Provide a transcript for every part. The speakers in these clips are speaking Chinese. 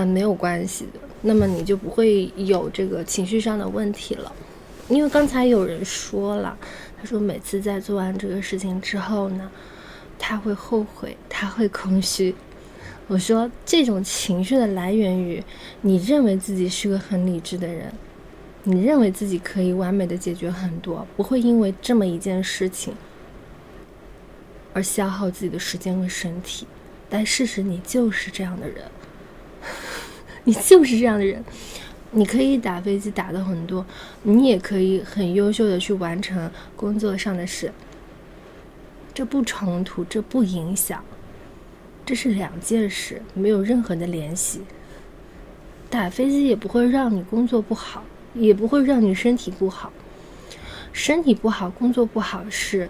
没有关系的，那么你就不会有这个情绪上的问题了。因为刚才有人说了，他说每次在做完这个事情之后呢，他会后悔，他会空虚。我说这种情绪的来源于你认为自己是个很理智的人，你认为自己可以完美的解决很多，不会因为这么一件事情而消耗自己的时间和身体。但事实你就是这样的人，你就是这样的人。你可以打飞机打得很多，你也可以很优秀的去完成工作上的事，这不冲突，这不影响，这是两件事，没有任何的联系。打飞机也不会让你工作不好，也不会让你身体不好。身体不好，工作不好是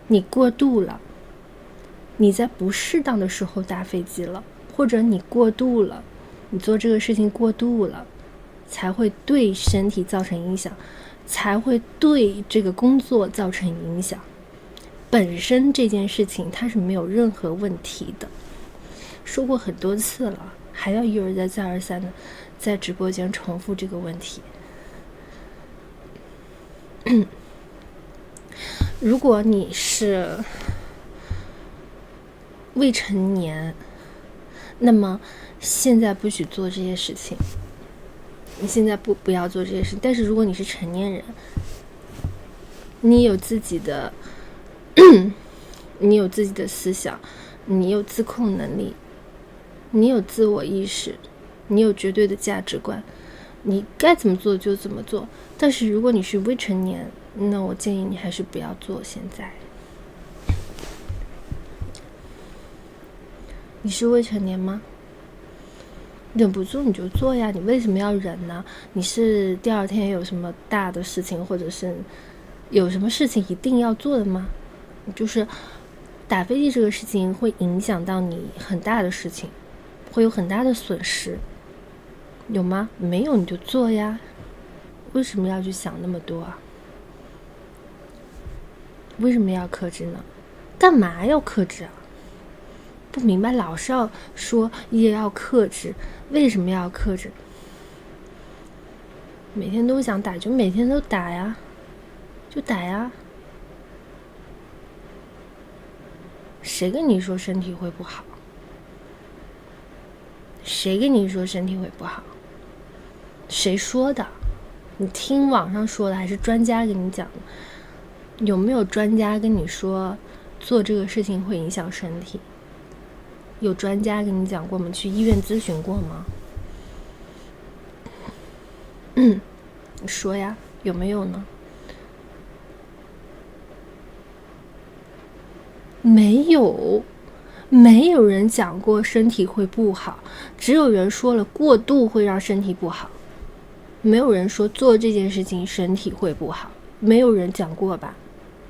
你过度了，你在不适当的时候打飞机了，或者你过度了，你做这个事情过度了，才会对身体造成影响，才会对这个工作造成影响。本身这件事情它是没有任何问题的，说过很多次了，还要一而再再而三的在直播间重复这个问题。如果你是未成年，那么现在不许做这些事情，你现在不要做这些事。但是如果你是成年人，你有自己的你有自己的思想，你有自控能力，你有自我意识，你有绝对的价值观，你该怎么做就怎么做。但是如果你是未成年，那我建议你还是不要做。现在你是未成年吗？忍不住你就做呀，你为什么要忍呢？你是第二天有什么大的事情，或者是有什么事情一定要做的吗？就是打飞机这个事情会影响到你很大的事情，会有很大的损失，有吗？没有你就做呀，为什么要去想那么多啊？为什么要克制呢？干嘛要克制啊？不明白，老是要说也要克制，为什么要克制？每天都想打就每天都打呀，就打呀。谁跟你说身体会不好？谁跟你说身体会不好？谁说的？你听网上说的还是专家跟你讲的？有没有专家跟你说做这个事情会影响身体？有专家跟你讲过吗？去医院咨询过吗？你说呀，有没有呢？没有，没有人讲过身体会不好，只有人说了过度会让身体不好。没有人说做这件事情身体会不好，没有人讲过吧？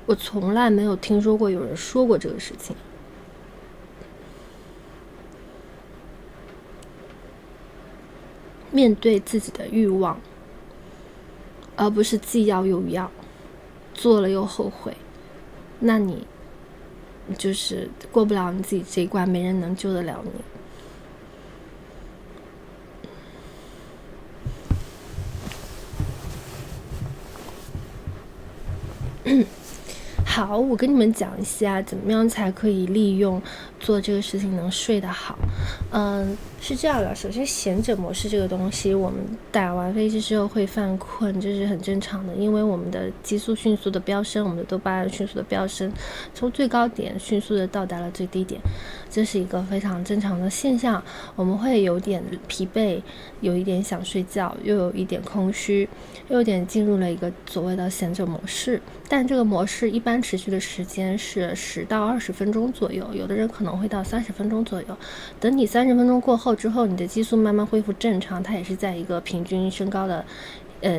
我从来没有听说过有人说过这个事情。面对自己的欲望，而不是既要又要，做了又后悔，那你就是过不了你自己这一关，没人能救得了你。好，我跟你们讲一下怎么样才可以利用做这个事情能睡得好。是这样的，首先闲者模式这个东西，我们打完飞机之后会犯困，这是很正常的，因为我们的激素迅速的飙升，我们的多巴胺迅速的飙升，从最高点迅速的到达了最低点，这是一个非常正常的现象。我们会有点疲惫，有一点想睡觉，又有一点空虚，又有点进入了一个所谓的闲者模式。但这个模式一般持续的时间是10到20分钟左右，有的人可能会到30分钟左右。等你30分钟过后之后，你的激素慢慢恢复正常，它也是在一个平均升高的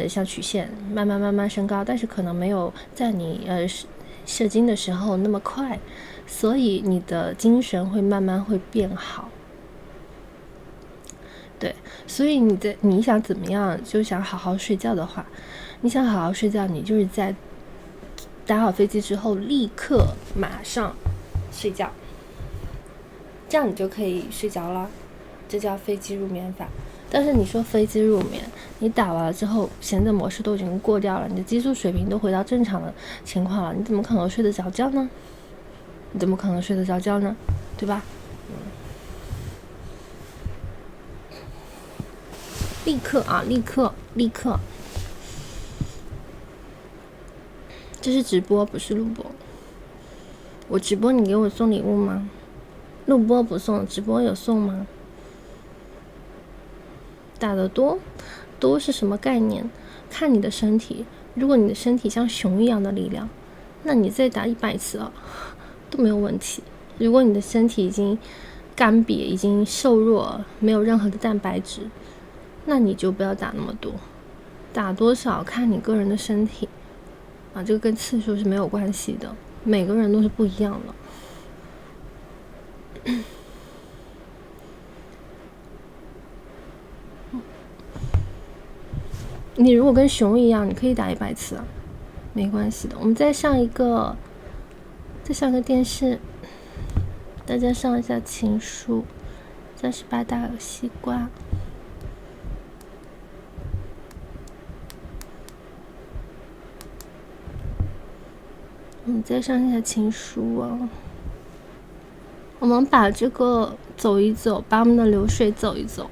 像曲线慢慢升高，但是可能没有在你射精的时候那么快，所以你的精神会慢慢会变好。对，所以你想怎么样，就想好好睡觉的话，你想好好睡觉，你就是在打好飞机之后立刻马上睡觉，这样你就可以睡着了。这叫非肌入眠法。但是你说非肌入眠，你打完了之后闲着模式都已经过掉了，你的激素水平都回到正常的情况了，你怎么可能睡得着觉呢？你怎么可能睡得着觉呢？对吧？立刻啊，立刻！这是直播，不是录播。我直播你给我送礼物吗？录播不送，直播有送吗？打得多是什么概念？看你的身体，如果你的身体像熊一样的力量，那你再打100次都没有问题。如果你的身体已经干瘪，已经瘦弱，没有任何的蛋白质，那你就不要打那么多。打多少看你个人的身体啊，这个跟次数是没有关系的，每个人都是不一样的。你如果跟熊一样，你可以打100次没关系的。我们再上一个电视，大家上一下情书，38大有西瓜。我们再上一下情书我们把这个走一走，把我们的流水走一走。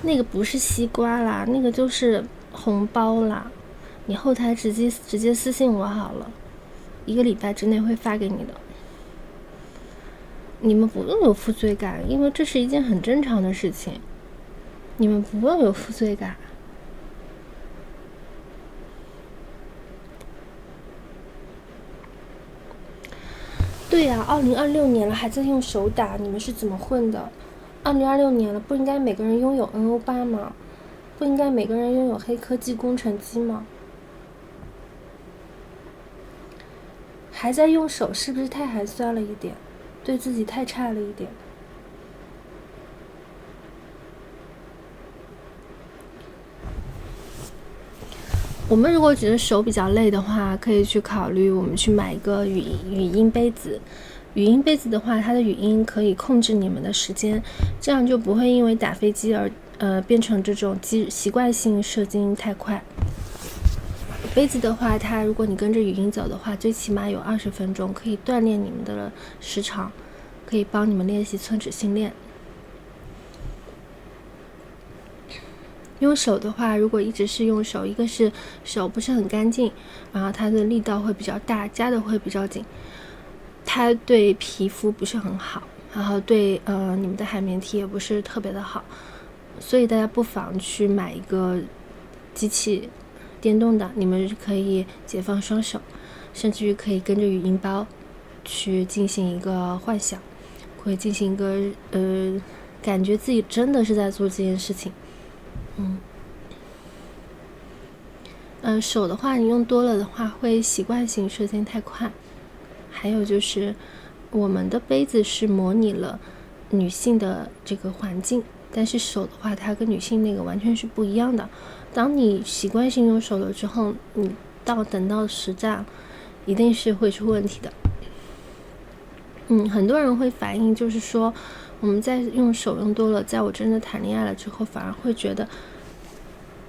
那个不是西瓜啦，那个就是红包啦。你后台直接私信我好了，1个礼拜之内会发给你的。你们不用有负罪感，因为这是一件很正常的事情。你们不用有负罪感。对呀，2026年了还在用手打，你们是怎么混的？2026年了，不应该每个人拥有 NO8 吗？不应该每个人拥有黑科技工程机吗？还在用手，是不是太寒酸了一点？对自己太差了一点。我们如果觉得手比较累的话，可以去考虑我们去买一个语音杯子。语音杯子的话，它的语音可以控制你们的时间，这样就不会因为打飞机而变成这种习惯性射精太快。杯子的话，它如果你跟着语音走的话，最起码有20分钟，可以锻炼你们的时长，可以帮你们练习寸指心链。用手的话，如果一直是用手，一个是手不是很干净，然后它的力道会比较大，夹的会比较紧，它对皮肤不是很好，然后对你们的海绵体也不是特别的好，所以大家不妨去买一个机器，电动的，你们可以解放双手，甚至于可以跟着语音包去进行一个幻想，会进行一个感觉自己真的是在做这件事情。手的话你用多了的话会习惯性射精太快。还有就是我们的杯子是模拟了女性的这个环境，但是手的话它跟女性那个完全是不一样的。当你习惯性用手了之后，你等到实战一定是会出问题的。很多人会反映就是说我们在用手用多了，在我真的谈恋爱了之后反而会觉得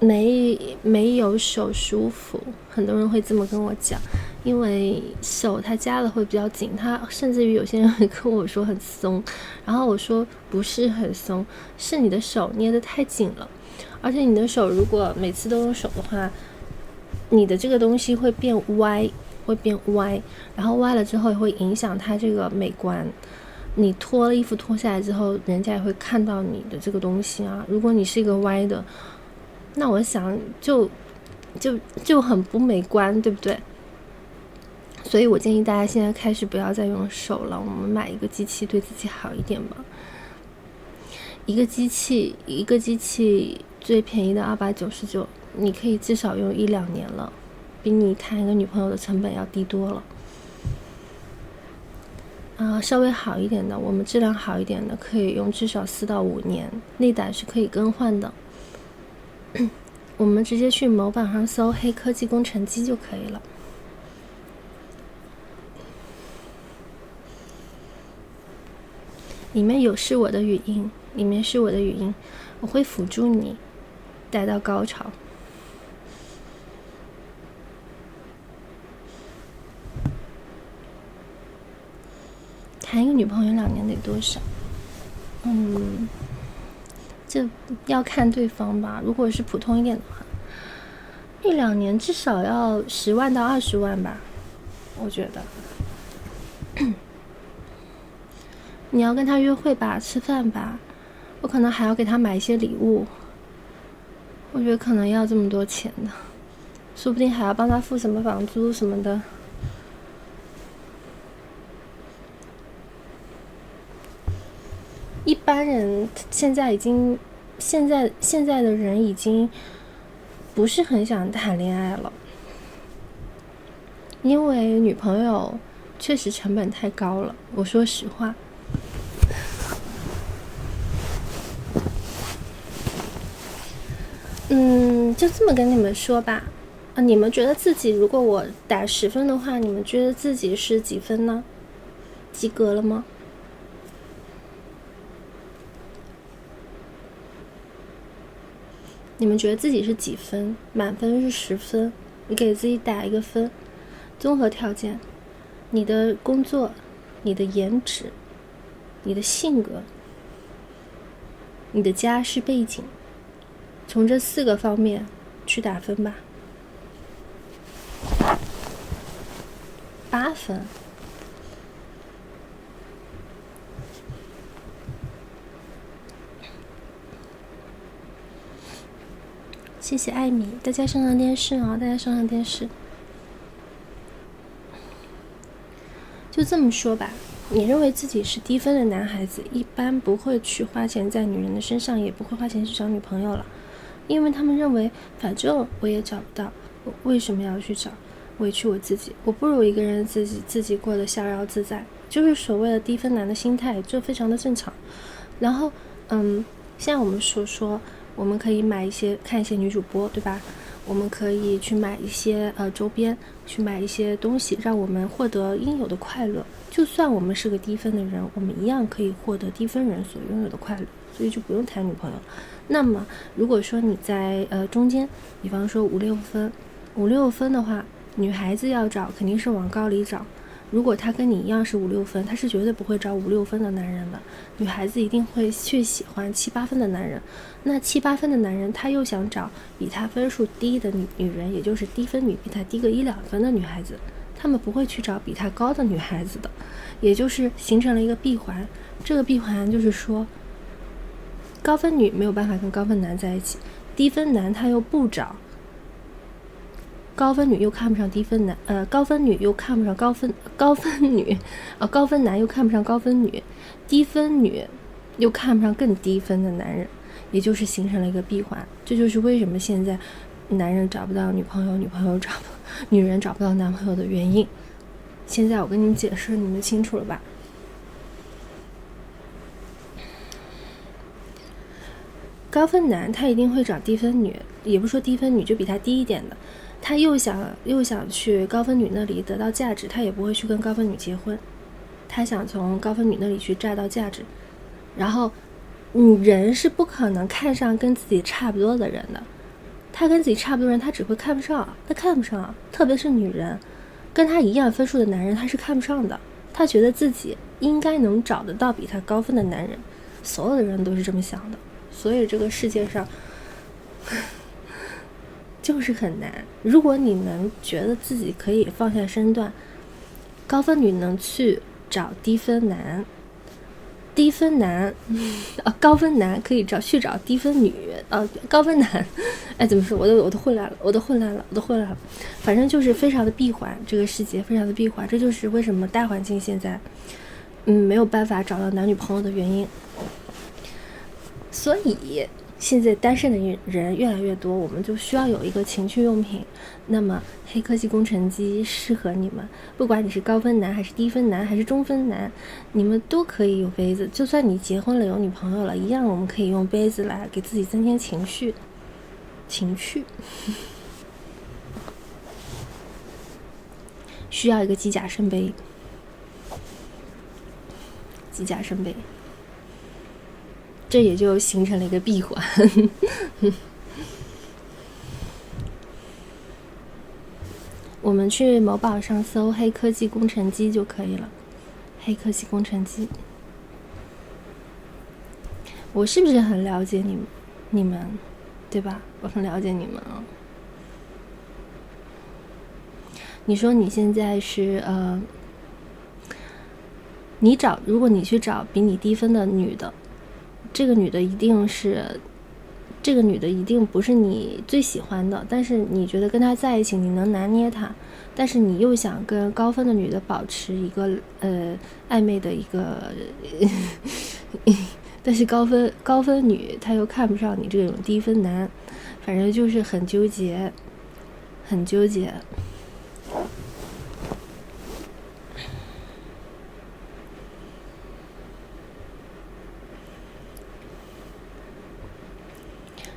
没有手舒服，很多人会这么跟我讲，因为手它夹的会比较紧，它甚至于有些人会跟我说很松，然后我说不是很松，是你的手捏得太紧了，而且你的手如果每次都用手的话，你的这个东西会变歪，然后歪了之后也会影响它这个美观。你脱了衣服脱下来之后，人家也会看到你的这个东西啊，如果你是一个歪的，那我想就很不美观，对不对？所以我建议大家现在开始不要再用手了，我们买一个机器对自己好一点吧。一个机器最便宜的299，你可以至少用1-2年了，比你谈一个女朋友的成本要低多了。稍微好一点的，我们质量好一点的可以用至少4到5年，内胆是可以更换的。我们直接去某宝上搜黑科技工程机就可以了。里面是我的语音，我会辅助你带到高潮。谈一个女朋友2年得多少？这要看对方吧。如果是普通一点的话，1-2年至少要10万到20万吧，我觉得。你要跟他约会吧，吃饭吧，我可能还要给他买一些礼物，我觉得可能要这么多钱呢，说不定还要帮他付什么房租什么的。一般人现在的人已经不是很想谈恋爱了，因为女朋友确实成本太高了，我说实话。就这么跟你们说吧，你们觉得自己如果我打10分的话，你们觉得自己是几分呢？及格了吗？你们觉得自己是几分？满分是10分，你给自己打一个分。综合条件，你的工作，你的颜值，你的性格，你的家世背景，从这4个方面去打分吧。8分。谢谢艾米，大家上电视啊！大家上电视。就这么说吧，你认为自己是低分的男孩子，一般不会去花钱在女人的身上，也不会花钱去找女朋友了，因为他们认为，反正我也找不到，我为什么要去找？委屈我自己，我不如一个人自己过得逍遥自在，就是所谓的低分男的心态，这非常的正常。然后，现在我们说。我们可以看一些女主播，对吧？我们可以去买一些周边，去买一些东西，让我们获得应有的快乐。就算我们是个低分的人，我们一样可以获得低分人所拥有的快乐，所以就不用谈女朋友。那么，如果说你在中间，比方说5-6分的话，女孩子要找肯定是往高里找。如果他跟你一样是5-6分，他是绝对不会找5-6分的男人的。女孩子一定会去喜欢7-8分的男人。那7-8分的男人，他又想找比他分数低的女人，也就是低分女，比他低个1-2分的女孩子，他们不会去找比他高的女孩子的，也就是形成了一个闭环。这个闭环就是说，高分女没有办法跟高分男在一起，低分男他又不找。高分女又看不上低分男，高分女又看不上高分女，高分男又看不上高分女，低分女又看不上更低分的男人，也就是形成了一个闭环。这就是为什么现在男人找不到女朋友，女人找不到男朋友的原因。现在我跟你们解释，你们清楚了吧？高分男他一定会找低分女，也不说低分女，就比他低一点的。他又想去高分女那里得到价值，他也不会去跟高分女结婚，他想从高分女那里去榨到价值。然后人是不可能看上跟自己差不多的人的，他跟自己差不多的人他只会看不上，特别是女人，跟他一样分数的男人他是看不上的，他觉得自己应该能找得到比他高分的男人，所有的人都是这么想的。所以这个世界上就是很难。如果你能觉得自己可以放下身段，高分女能去找低分男，高分男可以去找低分女，高分男，怎么说？我都混乱了。反正就是非常的闭环，这个世界非常的闭环，这就是为什么大环境现在，没有办法找到男女朋友的原因。所以现在单身的人越来越多，我们就需要有一个情趣用品。那么黑科技工程机适合你们，不管你是高分男还是低分男还是中分男，你们都可以有杯子。就算你结婚了有女朋友了，一样我们可以用杯子来给自己增添情趣。需要一个机甲圣杯。这也就形成了一个闭环。我们去某宝上搜黑科技工程机就可以了，黑科技工程机。我是不是很了解你们，对吧？我很了解你们啊。你说你现在是如果你去找比你低分的女的，这个女的一定不是你最喜欢的，但是你觉得跟她在一起你能拿捏她，但是你又想跟高分的女的保持一个暧昧的一个但是高分女她又看不上你这种低分男，反正就是很纠结。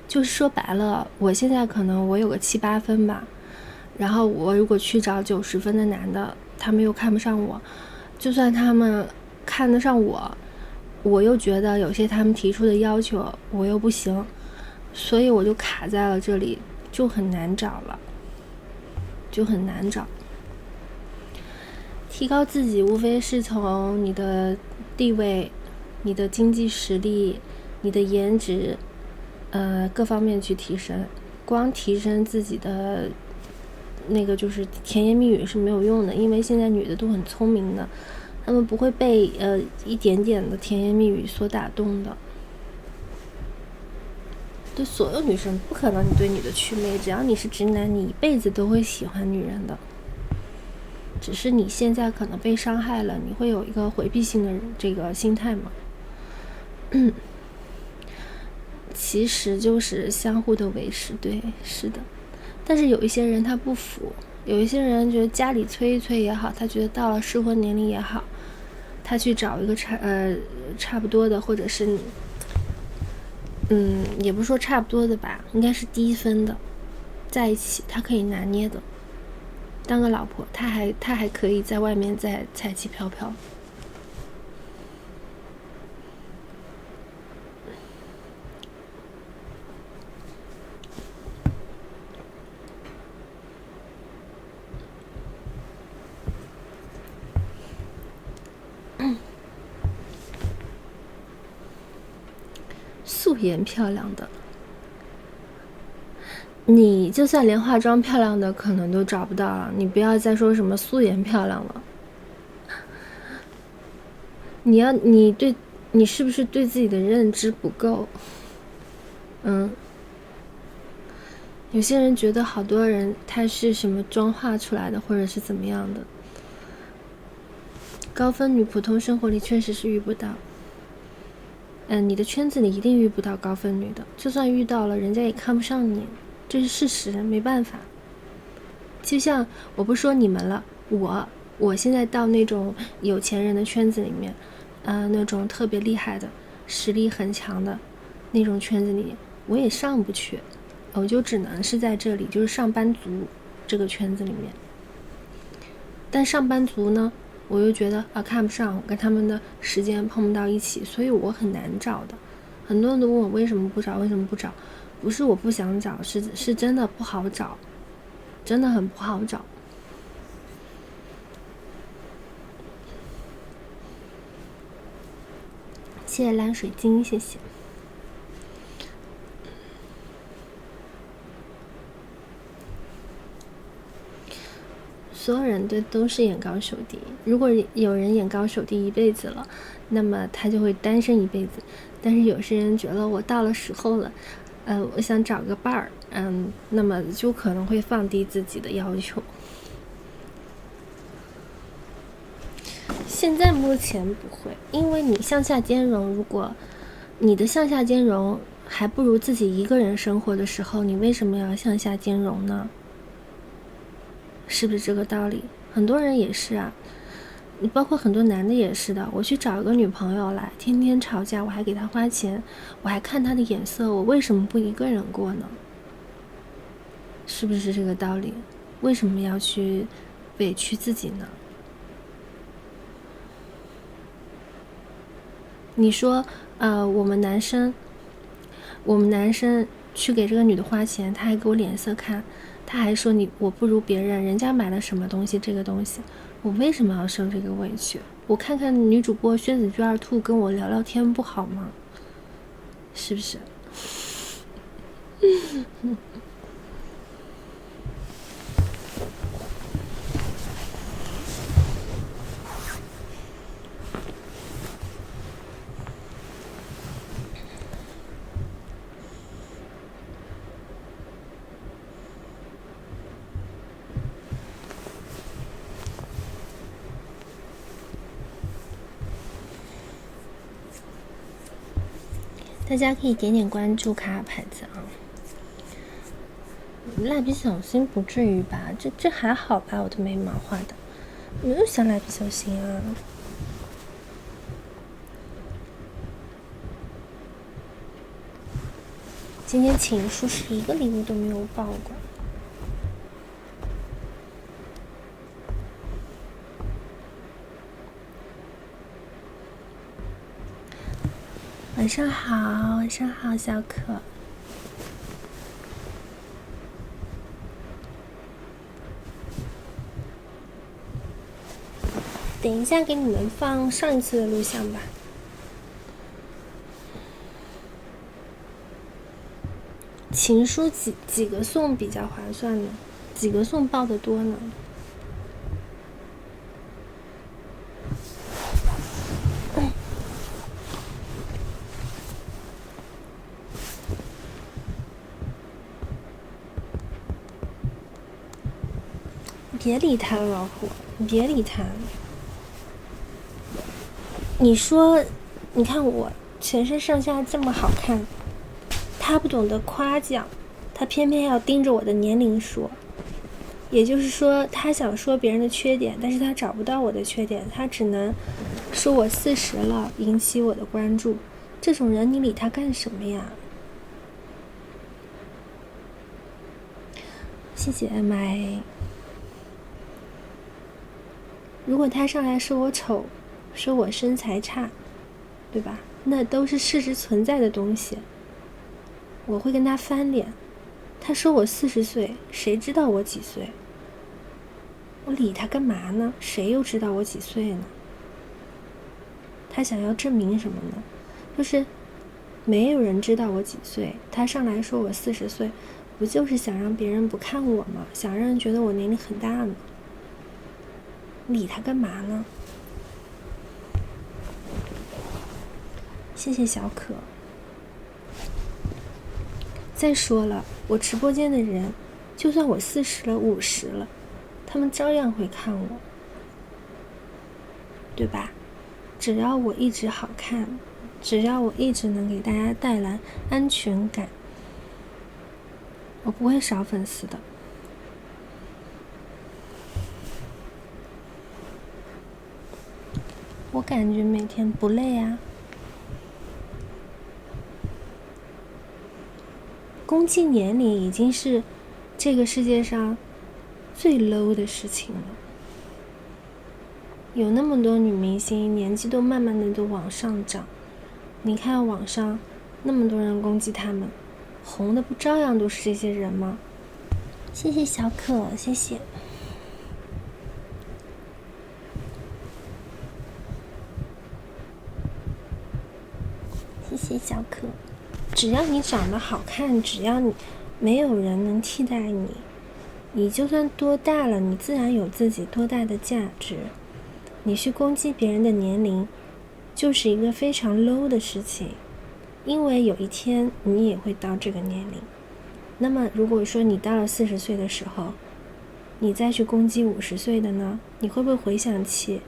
就是说白了，我现在可能我有个7、8分吧，然后我如果去找90分的男的，他们又看不上我，就算他们看得上我又觉得有些他们提出的要求我又不行，所以我就卡在了这里，就很难找。提高自己无非是从你的地位、你的经济实力、你的颜值各方面去提升，光提升自己的那个就是甜言蜜语是没有用的，因为现在女的都很聪明的，她们不会被一点点的甜言蜜语所打动的。对所有女生不可能你对女的祛魅，只要你是直男，你一辈子都会喜欢女人的，只是你现在可能被伤害了，你会有一个回避性的这个心态嘛。其实就是相互的维持，对，是的。但是有一些人他不服，有一些人觉得家里催一催也好，他觉得到了适婚年龄也好，他去找一个差不多的，或者是也不是说差不多的吧，应该是低分的在一起，他可以拿捏的，当个老婆，他还可以在外面再彩旗飘飘。素颜漂亮的，你就算连化妆漂亮的可能都找不到了，你不要再说什么素颜漂亮了。你是不是对自己的认知不够？有些人觉得好多人他是什么妆化出来的，或者是怎么样的。高分女普通生活里确实是遇不到，你的圈子里一定遇不到高分女的，就算遇到了，人家也看不上你，这是事实，没办法。就像我不说你们了，我现在到那种有钱人的圈子里面，那种特别厉害的、实力很强的那种圈子里，我也上不去，我就只能是在这里，就是上班族这个圈子里面。但上班族呢，我又觉得看不上，我跟他们的时间碰不到一起，所以我很难找的。很多人都问我为什么不找，不是我不想找，是真的不好找，真的很不好找。谢谢蓝水晶，谢谢。所有人都是眼高手低，如果有人眼高手低一辈子了，那么他就会单身一辈子。但是有些人觉得我到了时候了，我想找个伴儿，那么就可能会放低自己的要求。现在目前不会，因为你向下兼容，如果你的向下兼容还不如自己一个人生活的时候，你为什么要向下兼容呢？是不是这个道理？很多人也是啊，你包括很多男的也是的。我去找一个女朋友来，天天吵架，我还给她花钱，我还看她的眼色，我为什么不一个人过呢？是不是这个道理？为什么要去委屈自己呢？你说我们男生去给这个女的花钱，他还给我脸色看，他还说我不如别人，人家买了什么东西，这个东西我为什么要受这个委屈？我看看女主播宣子居二兔跟我聊聊天不好吗？是不是？大家可以点点关注，卡卡牌子啊。蜡笔小新不至于吧？这还好吧？我的眉毛画的没有像蜡笔小新啊。今天情书是一个礼物都没有报过。晚上好，晚上好，小可。等一下给你们放上一次的录像吧。情书几个送比较划算呢？几个送报的多呢？别理他，老虎，别理他。你说，你看我全身上下这么好看，他不懂得夸奖，他偏偏要盯着我的年龄说。也就是说，他想说别人的缺点，但是他找不到我的缺点，他只能说我40了，引起我的关注。这种人你理他干什么呀？谢谢 MIA。如果他上来说我丑，说我身材差，对吧？那都是事实存在的东西，我会跟他翻脸。他说我40岁，谁知道我几岁？我理他干嘛呢？谁又知道我几岁呢？他想要证明什么呢？就是没有人知道我几岁，他上来说我40岁，不就是想让别人不看我吗？想让人觉得我年龄很大吗？理他干嘛呢？谢谢小可。再说了，我直播间的人，就算我40了、50了，他们照样会看我，对吧？只要我一直好看，只要我一直能给大家带来安全感，我不会少粉丝的。我感觉每天不累啊。攻击年龄已经是这个世界上最 low 的事情了。有那么多女明星年纪都慢慢的都往上涨，你看网上那么多人攻击他们，红的不照样都是这些人吗？谢谢小可，谢谢。谢谢小可。只要你长得好看，只要你没有人能替代你，你就算多大了，你自然有自己多大的价值。你去攻击别人的年龄，就是一个非常 low 的事情，因为有一天你也会到这个年龄。那么如果说你到了40岁的时候，你再去攻击50岁的呢，你会不会回想起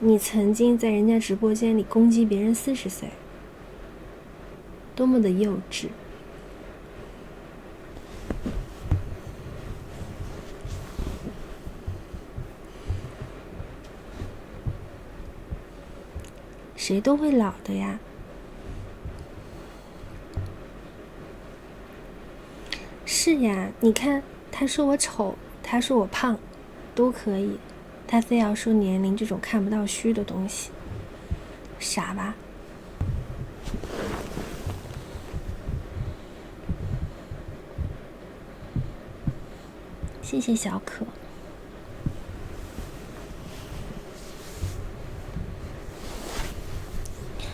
你曾经在人家直播间里攻击别人40岁？多么的幼稚。谁都会老的呀。是呀，你看他说我丑，他说我胖，都可以，他非要说年龄这种看不到虚的东西，傻吧？谢谢小可。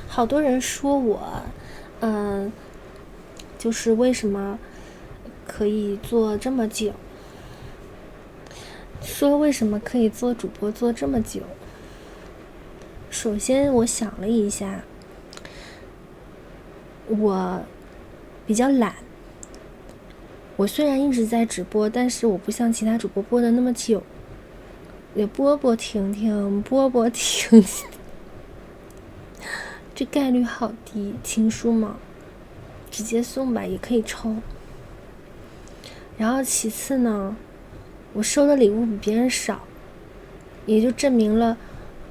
好多人说我，就是为什么可以做这么久，说为什么可以做主播做这么久。首先我想了一下，我比较懒，我虽然一直在直播，但是我不像其他主播播的那么久，也播停停，这概率好低。情书嘛，直接送吧，也可以抽。然后其次呢，我收的礼物比别人少，也就证明了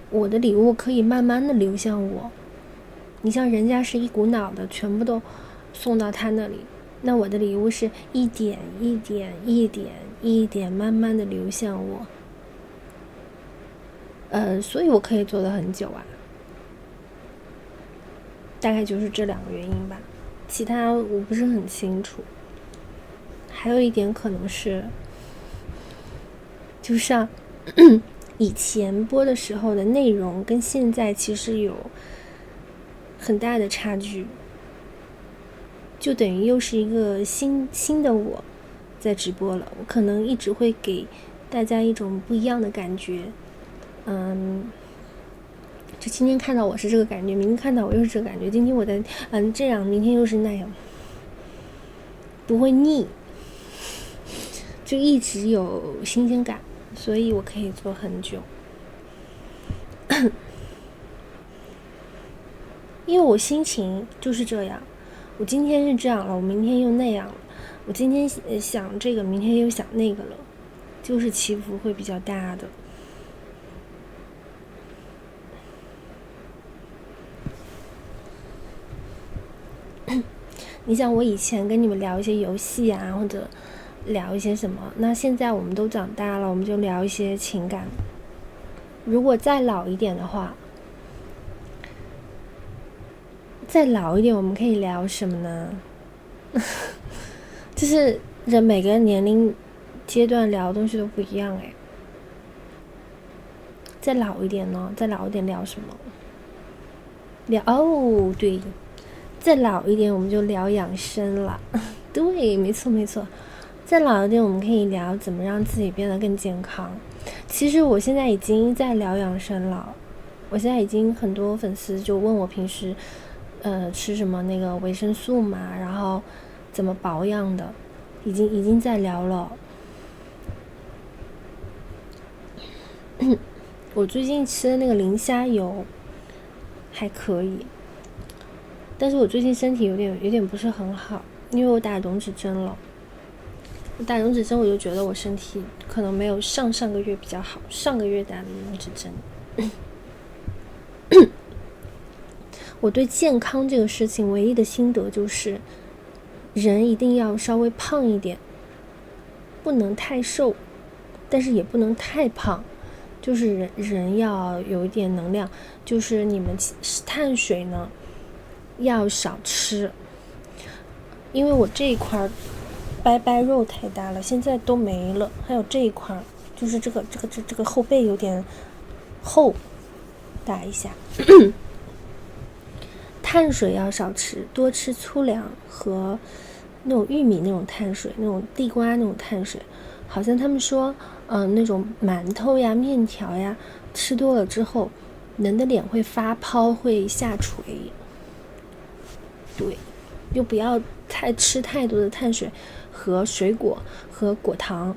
我的礼物可以慢慢的流向我。你像人家是一股脑的全部都送到他那里，那我的礼物是一点慢慢的流向我。所以我可以做得很久啊，大概就是这两个原因吧，其他我不是很清楚。还有一点可能是，就像以前播的时候的内容跟现在其实有很大的差距，就等于又是一个新的我在直播了。我可能一直会给大家一种不一样的感觉，就今天看到我是这个感觉，明天看到我又是这个感觉，今天我在这样，明天又是那样，不会腻，就一直有新鲜感，所以我可以做很久。因为我心情就是这样，我今天是这样了，我明天又那样了，我今天想这个，明天又想那个了，就是起伏会比较大的。你想我以前跟你们聊一些游戏啊，或者聊一些什么，那现在我们都长大了，我们就聊一些情感。如果再老一点的话，我们可以聊什么呢？就是人每个年龄阶段聊的东西都不一样哎。再老一点呢？聊什么？对，再老一点我们就聊养生了。对，没错。再老一点我们可以聊怎么让自己变得更健康。其实我现在已经在聊养生了，我现在已经很多粉丝就问我平时吃什么那个维生素嘛，然后怎么保养的，已经在聊了。我最近吃的那个磷虾油还可以，但是我最近身体有点不是很好，因为我打溶脂针了。我打溶脂针我就觉得我身体可能没有上个月比较好，上个月打的溶脂针。我对健康这个事情唯一的心得就是，人一定要稍微胖一点，不能太瘦，但是也不能太胖，就是人要有一点能量，就是你们碳水呢要少吃，因为我这一块拜肉太大了，现在都没了。还有这一块就是这个后背有点厚，打一下。碳水要少吃，多吃粗粮和那种玉米那种碳水，那种地瓜那种碳水。好像他们说那种馒头呀面条呀吃多了之后人的脸会发泡，会下垂。对，就不要吃太多的碳水和水果和果糖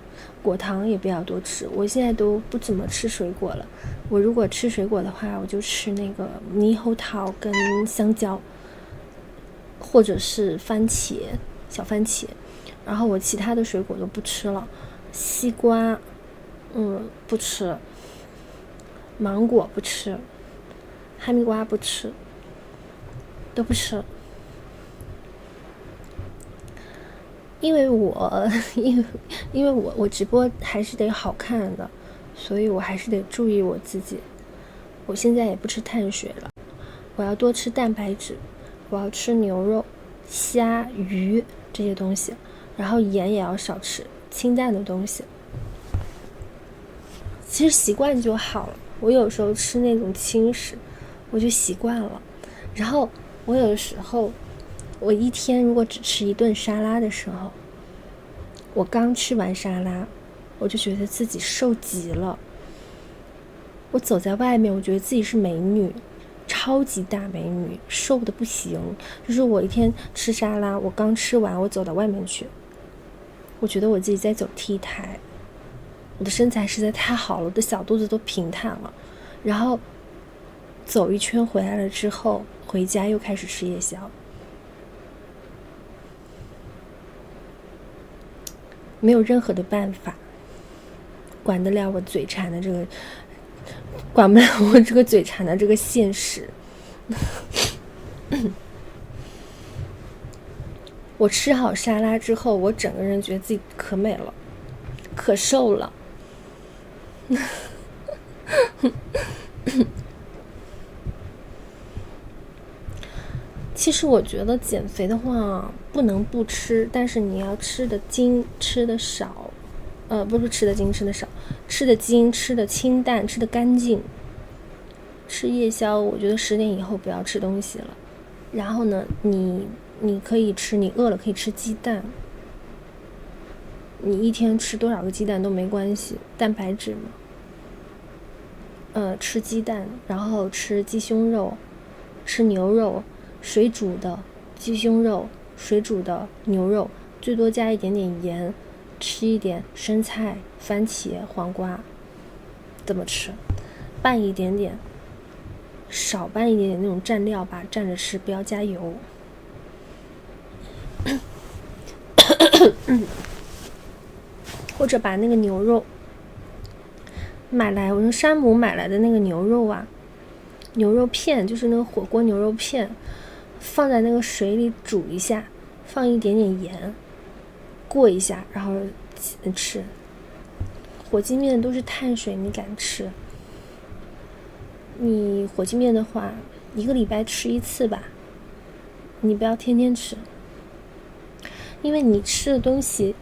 也不要多吃。我现在都不怎么吃水果了，我如果吃水果的话我就吃那个猕猴桃跟香蕉，或者是小番茄，然后我其他的水果都不吃了。西瓜不吃，芒果不吃，哈密瓜不吃，都不吃。因为我直播还是得好看的，所以我还是得注意我自己。我现在也不吃碳水了，我要多吃蛋白质，我要吃牛肉、虾、鱼这些东西，然后盐也要少吃，清淡的东西。其实习惯就好了。我有时候吃那种轻食，我就习惯了。然后我有的时候，我一天如果只吃一顿沙拉的时候，我刚吃完沙拉，我就觉得自己瘦极了。我走在外面，我觉得自己是美女，超级大美女，瘦的不行。就是我一天吃沙拉，我刚吃完，我走到外面去，我觉得我自己在走 T 台，我的身材实在太好了，我的小肚子都平坦了。然后走一圈回来了之后，回家又开始吃夜宵，没有任何的办法管得了我嘴馋的这个，管不了我这个嘴馋的这个现实。我吃好沙拉之后，我整个人觉得自己可美了，可瘦了。其实我觉得减肥的话不能不吃，但是你要吃的精，吃的少，不是吃的精吃的少，吃的精，吃的清淡，吃的干净。吃夜宵，我觉得10点以后不要吃东西了。然后呢，你可以吃，你饿了可以吃鸡蛋，你一天吃多少个鸡蛋都没关系，蛋白质嘛。吃鸡蛋，然后吃鸡胸肉，吃牛肉，水煮的鸡胸肉，水煮的牛肉，最多加一点点盐，吃一点生菜、番茄、黄瓜，这么吃，拌一点点，少拌一点点那种蘸料吧，蘸着吃，不要加油。或者把那个牛肉买来，我用山姆买来的那个牛肉啊，牛肉片，就是那个火锅牛肉片，放在那个水里煮一下，放一点点盐，过一下，然后吃。火鸡面都是碳水，你敢吃？你火鸡面的话，1个礼拜吃1次吧，你不要天天吃，因为你吃的东西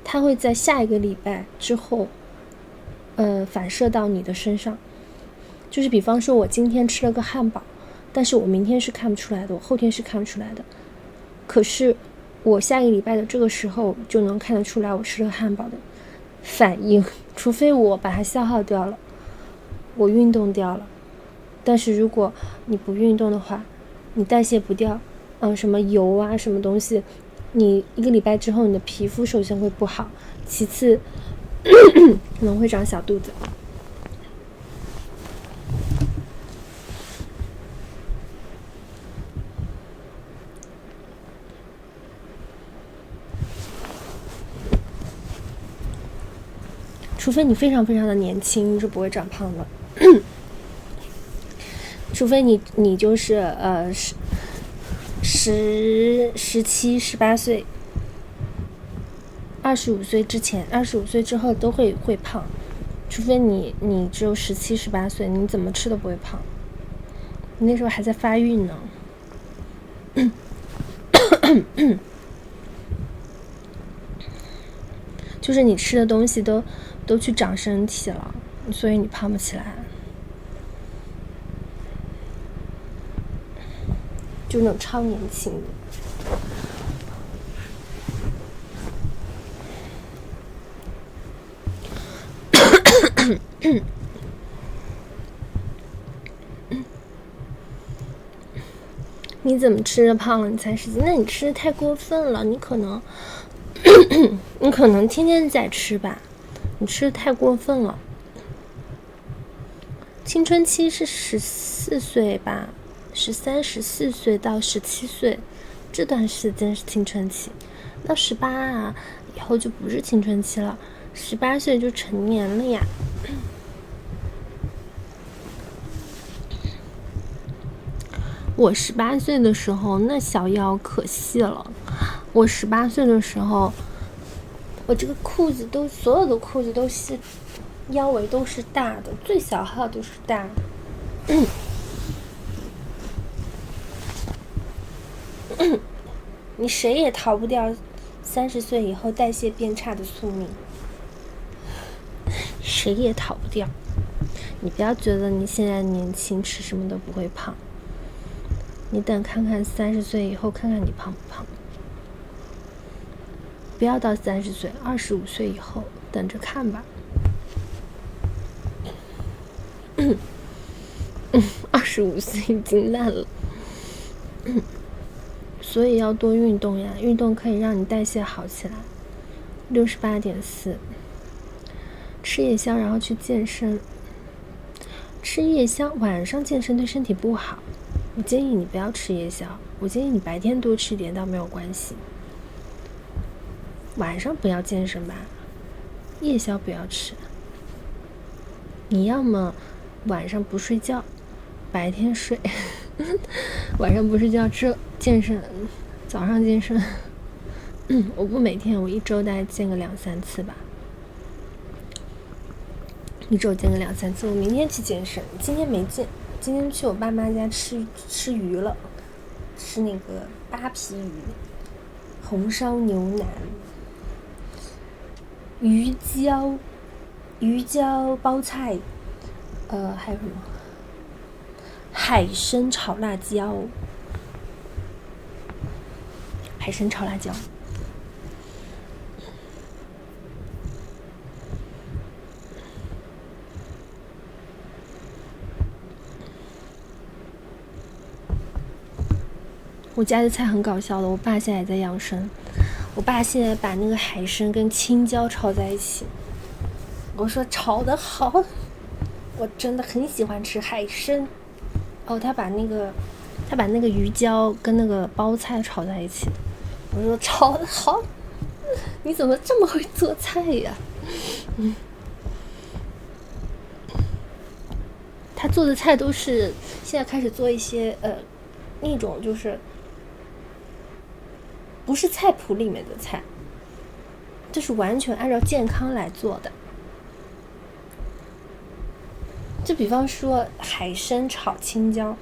它会在下一个礼拜之后反射到你的身上。就是比方说我今天吃了个汉堡，但是我明天是看不出来的，我后天是看不出来的，可是我下一个礼拜的这个时候就能看得出来我吃了汉堡的反应，除非我把它消耗掉了，我运动掉了。但是如果你不运动的话，你代谢不掉什么油啊什么东西，你1个礼拜之后你的皮肤首先会不好，其次可能会长小肚子。除非你非常非常的年轻，你是不会长胖的。除非你就是17、18岁，25岁之前，25岁之后都会胖。除非你只有17、18岁，你怎么吃都不会胖，你那时候还在发育呢。就是你吃的东西都去长身体了，所以你胖不起来，就那种超年轻的。你怎么吃着胖了？你才10斤？那你吃的太过分了，你可能天天在吃吧，你吃的太过分了。青春期是14岁吧，13、14岁到17岁，这段时间是青春期。到18以后就不是青春期了，18岁就成年了呀。我18岁的时候，那小腰可细了。我18岁的时候，我这个裤子所有的裤子都是腰围都是大的，最小号都是大的。你谁也逃不掉30岁以后代谢变差的宿命，谁也逃不掉。你不要觉得你现在年轻，吃什么都不会胖，你等看看30岁以后，看看你胖不胖。不要到30岁，25岁以后等着看吧。25岁已经烂了。所以要多运动呀，运动可以让你代谢好起来。68.4，吃夜宵然后去健身。吃夜宵晚上健身对身体不好，我建议你不要吃夜宵，我建议你白天多吃点倒没有关系。晚上不要健身吧，夜宵不要吃。你要么晚上不睡觉，白天睡晚上不睡觉吃健身，早上健身我不每天，我1周大概健个2-3次吧，1周健个2-3次。我明天去健身，今天没健，今天去我爸妈家吃鱼了，吃那个扒皮鱼、红烧牛腩、鱼胶包菜，还有什么海参炒辣椒。我家的菜很搞笑的，我爸现在也在养生。我爸现在把那个海参跟青椒炒在一起，我说炒得好，我真的很喜欢吃海参。他把那个鱼胶跟那个包菜炒在一起，我说炒得好，你怎么这么会做菜呀？他做的菜都是现在开始做一些那种就是不是菜谱里面的菜，就是完全按照健康来做的。就比方说海参炒青椒，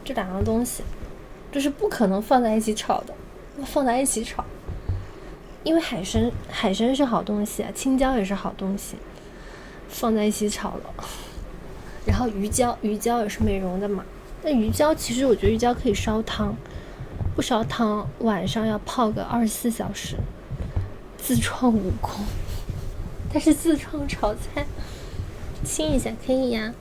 这2样东西这是不可能放在一起炒的，放在一起炒，因为海参是好东西啊，青椒也是好东西，放在一起炒了。然后鱼胶也是美容的嘛，那鱼胶其实我觉得鱼胶可以烧汤，不烧汤晚上要泡个24小时，自创武功。但是自创炒菜亲一下可以呀。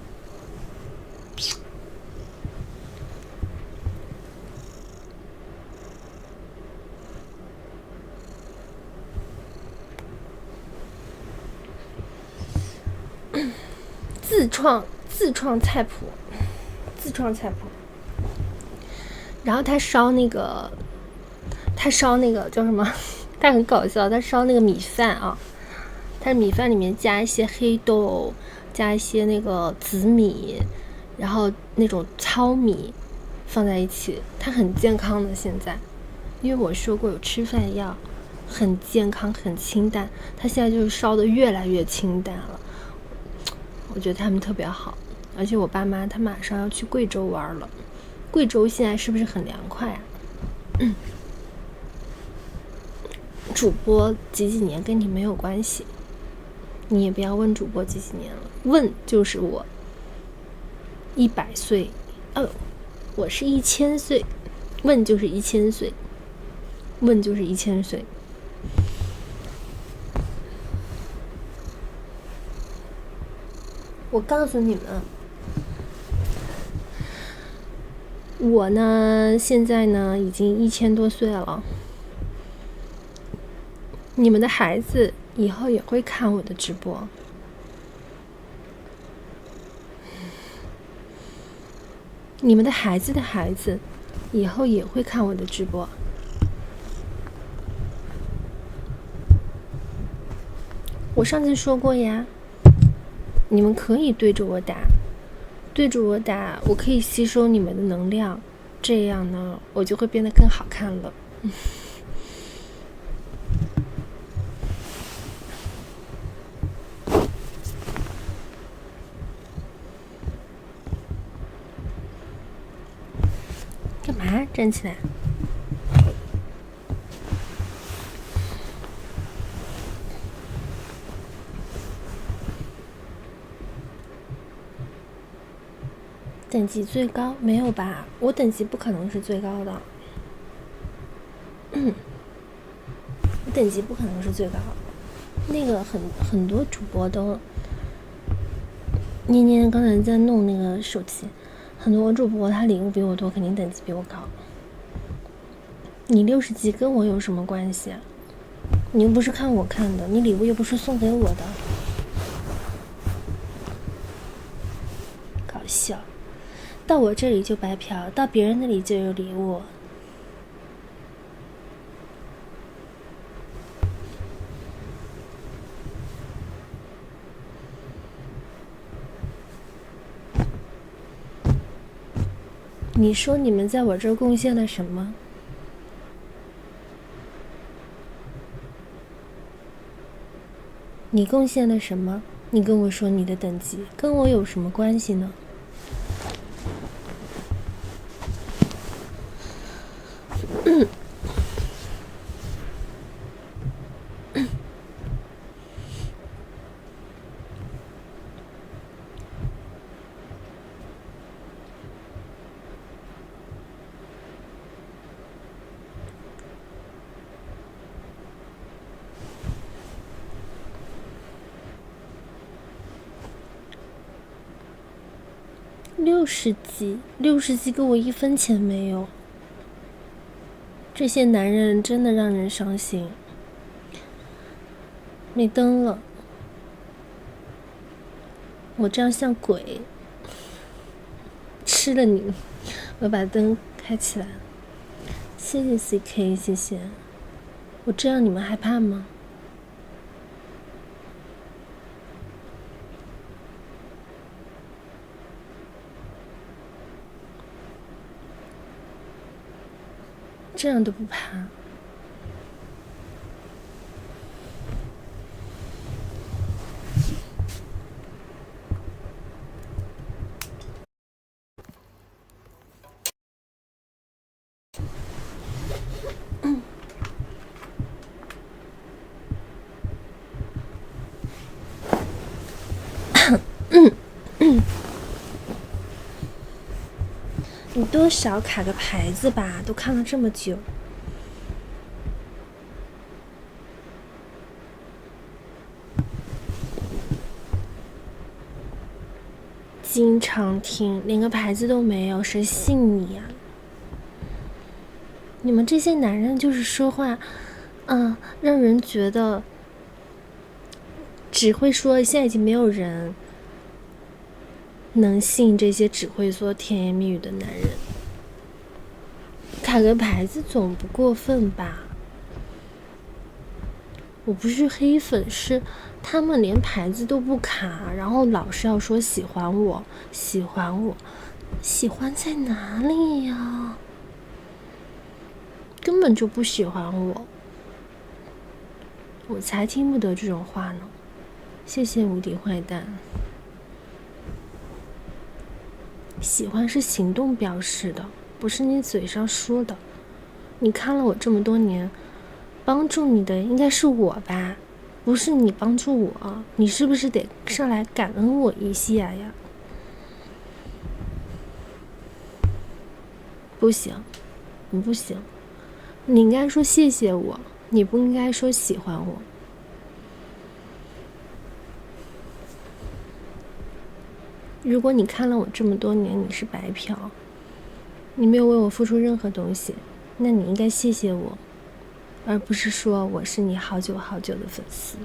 自创菜谱，然后他烧那个叫什么？他很搞笑，他烧那个米饭啊，他米饭里面加一些黑豆，加一些那个紫米，然后那种糙米放在一起，它很健康的。现在，因为我说过有吃饭药，很健康很清淡，他现在就是烧的越来越清淡了。我觉得他们特别好，而且我爸妈他马上要去贵州玩了，贵州现在是不是很凉快啊？主播几年跟你没有关系，你也不要问主播几年了，问就是我100岁，我是1000岁，问就是1000岁，问就是1000岁。我告诉你们，我呢现在呢已经1000多岁了，你们的孩子以后也会看我的直播，你们的孩子的孩子以后也会看我的直播。我上次说过呀，你们可以对着我打，我可以吸收你们的能量，这样呢我就会变得更好看了。干嘛站起来？等级最高？没有吧，我等级不可能是最高的。我等级不可能是最高。那个很多主播都，念念刚才在弄那个手机，很多主播他礼物比我多，肯定等级比我高。你60级跟我有什么关系啊？你又不是看我看的，你礼物又不是送给我的。搞笑，到我这里就白嫖，到别人那里就有礼物。你说你们在我这儿贡献了什么？你贡献了什么？你跟我说你的等级，跟我有什么关系呢？60级给我1分钱没有。这些男人真的让人伤心。没灯了，我这样像鬼。吃了你，我把灯开起来。谢谢 CK， 谢谢。我这样你们害怕吗？这样都不怕。你多少卡个牌子吧，都看了这么久。经常听，连个牌子都没有，谁信你呀？你们这些男人就是说话，让人觉得只会说，现在已经没有人能信这些只会说甜言蜜语的男人。卡个牌子总不过分吧？我不是黑粉，是他们连牌子都不卡，然后老是要说喜欢我，喜欢我，喜欢在哪里呀？根本就不喜欢我，我才听不得这种话呢。谢谢无敌坏蛋。喜欢是行动表示的，不是你嘴上说的。你看了我这么多年，帮助你的应该是我吧，不是你帮助我，你是不是得上来感恩我一下呀？不行，你不行，你应该说谢谢我，你不应该说喜欢我。如果你看了我这么多年，你是白嫖，你没有为我付出任何东西，那你应该谢谢我，而不是说我是你好久好久的粉丝。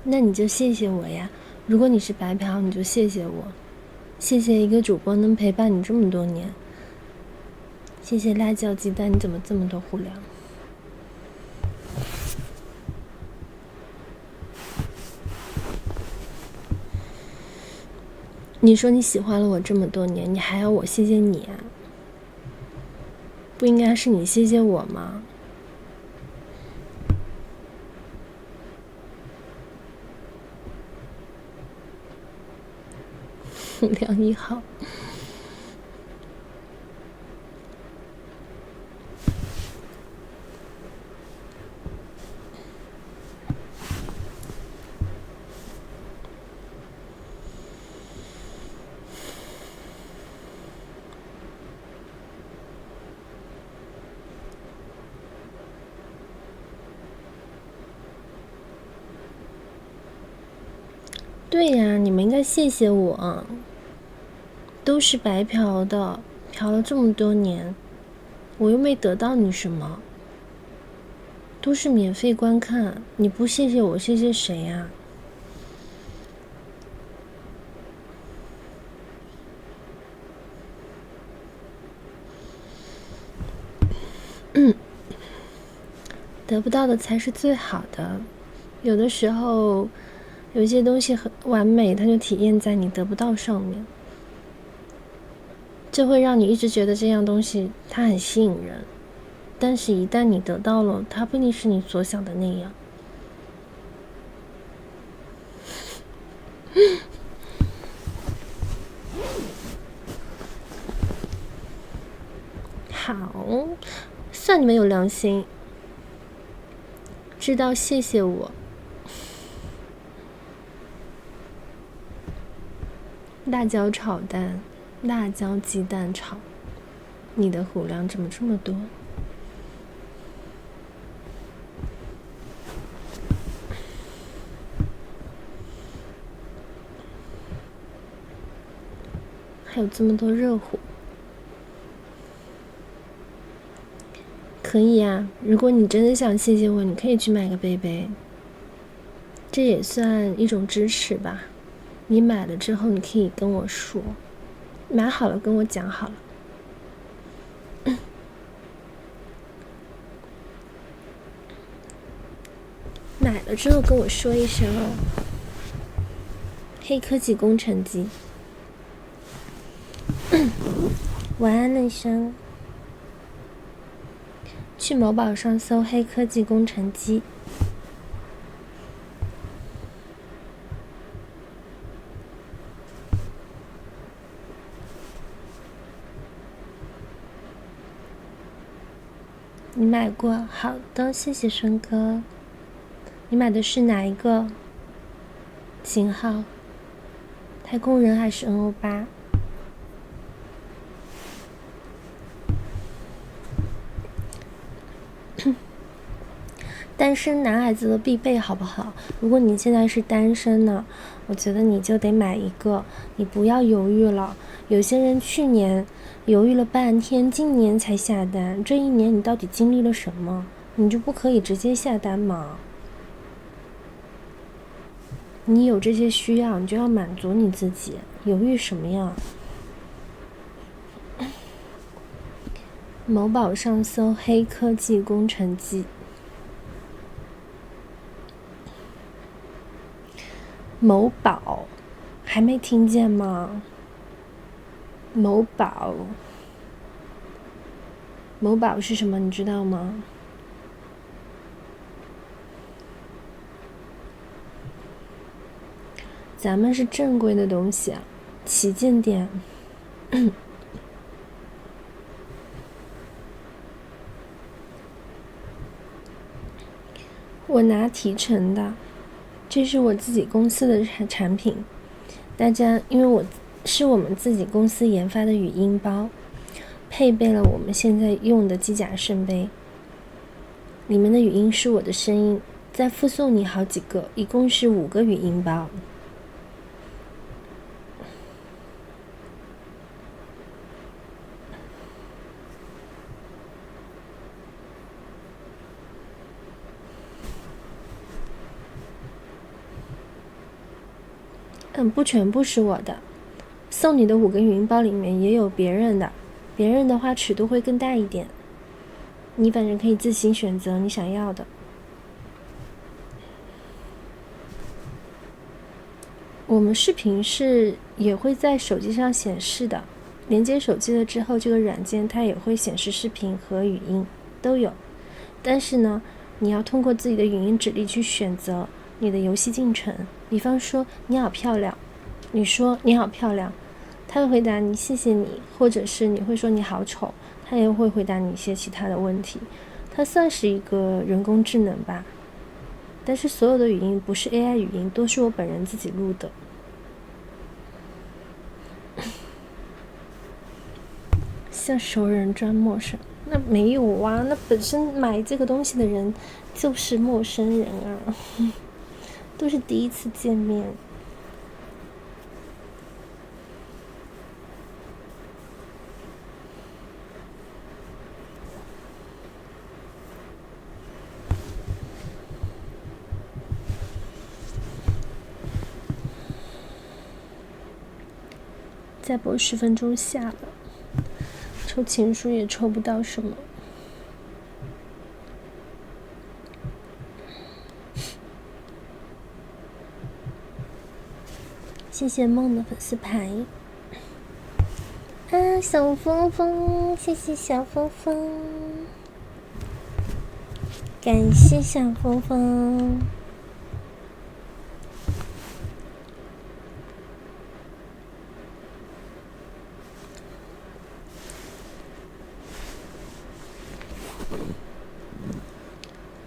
那你就谢谢我呀，如果你是白嫖，你就谢谢我，谢谢一个主播能陪伴你这么多年。谢谢辣椒鸡蛋，你怎么这么多虎粮？你说你喜欢了我这么多年，你还要我谢谢你啊？不应该是你谢谢我吗？虎粮1号。对呀，你们应该谢谢我，都是白嫖的，嫖了这么多年，我又没得到你什么，都是免费观看，你不谢谢我，谢谢谁呀？得不到的才是最好的，有的时候有些东西很完美，它就体验在你得不到上面，这会让你一直觉得这样东西它很吸引人，但是一旦你得到了，它不一定是你所想的那样。好，算你们有良心，知道谢谢我。辣椒炒蛋，辣椒鸡蛋炒，你的虎粮怎么这么多？还有这么多热乎。可以啊，如果你真的想谢谢我，你可以去买个杯杯，这也算一种支持吧。你买了之后，你可以跟我说，买好了跟我讲好了。买了之后跟我说一声哦。黑科技工程机。晚安内生。去某宝上搜黑科技工程机。你买过？好的，谢谢顺哥。你买的是哪一个型号？太空人还是 NO8？单身男孩子的必备好不好？如果你现在是单身呢，我觉得你就得买一个，你不要犹豫了。有些人去年犹豫了半天，今年才下单，这一年你到底经历了什么？你就不可以直接下单吗？你有这些需要，你就要满足你自己，犹豫什么呀？某宝上搜黑科技工程机。某宝，还没听见吗？某宝，某宝是什么？你知道吗？咱们是正规的东西啊，旗舰店。我拿提成的，这是我自己公司的产品。大家，因为我们自己公司研发的语音包，配备了我们现在用的机甲圣杯，里面的语音是我的声音，再附送你好几个，一共是5个语音包。不全部是我的，送你的5个语音包里面也有别人的，别人的话尺度会更大一点，你反正可以自行选择你想要的。我们视频是也会在手机上显示的，连接手机了之后，这个软件它也会显示视频和语音都有，但是呢，你要通过自己的语音指令去选择你的游戏进程。比方说你好漂亮，你说你好漂亮，他会回答你谢谢你，或者是你会说你好丑，他也会回答你一些其他的问题。它算是一个人工智能吧，但是所有的语音不是 AI 语音，都是我本人自己录的。像熟人装陌生，那没有啊，那本身买这个东西的人就是陌生人啊，都是第一次见面。再播10分钟下了，抽情书也抽不到什么。谢谢梦的粉丝牌。啊，小峰峰，谢谢小峰峰，感谢小峰峰。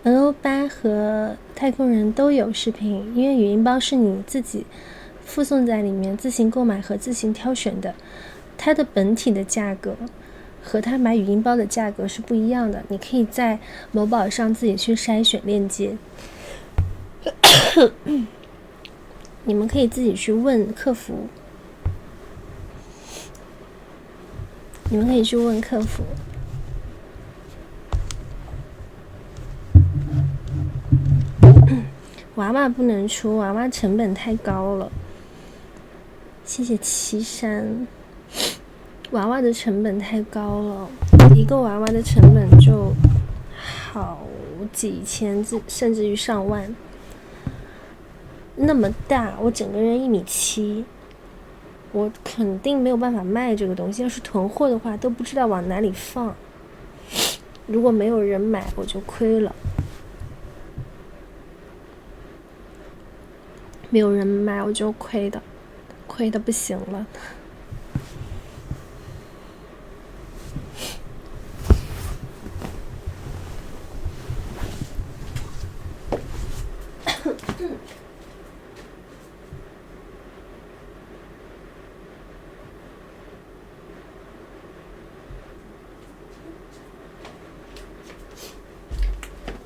欧巴和太空人都有视频，因为语音包是你自己附送在里面自行购买和自行挑选的，它的本体的价格和他买语音包的价格是不一样的，你可以在某宝上自己去筛选链接你们可以自己去问客服，娃娃不能出，娃娃成本太高了。谢谢岐山，娃娃的成本太高了，一个娃娃的成本就好几千，甚至于上万。那么大，我整个人1.7米，我肯定没有办法卖这个东西。要是囤货的话，都不知道往哪里放。如果没有人买，我就亏了。没有人买，我就亏的不行了。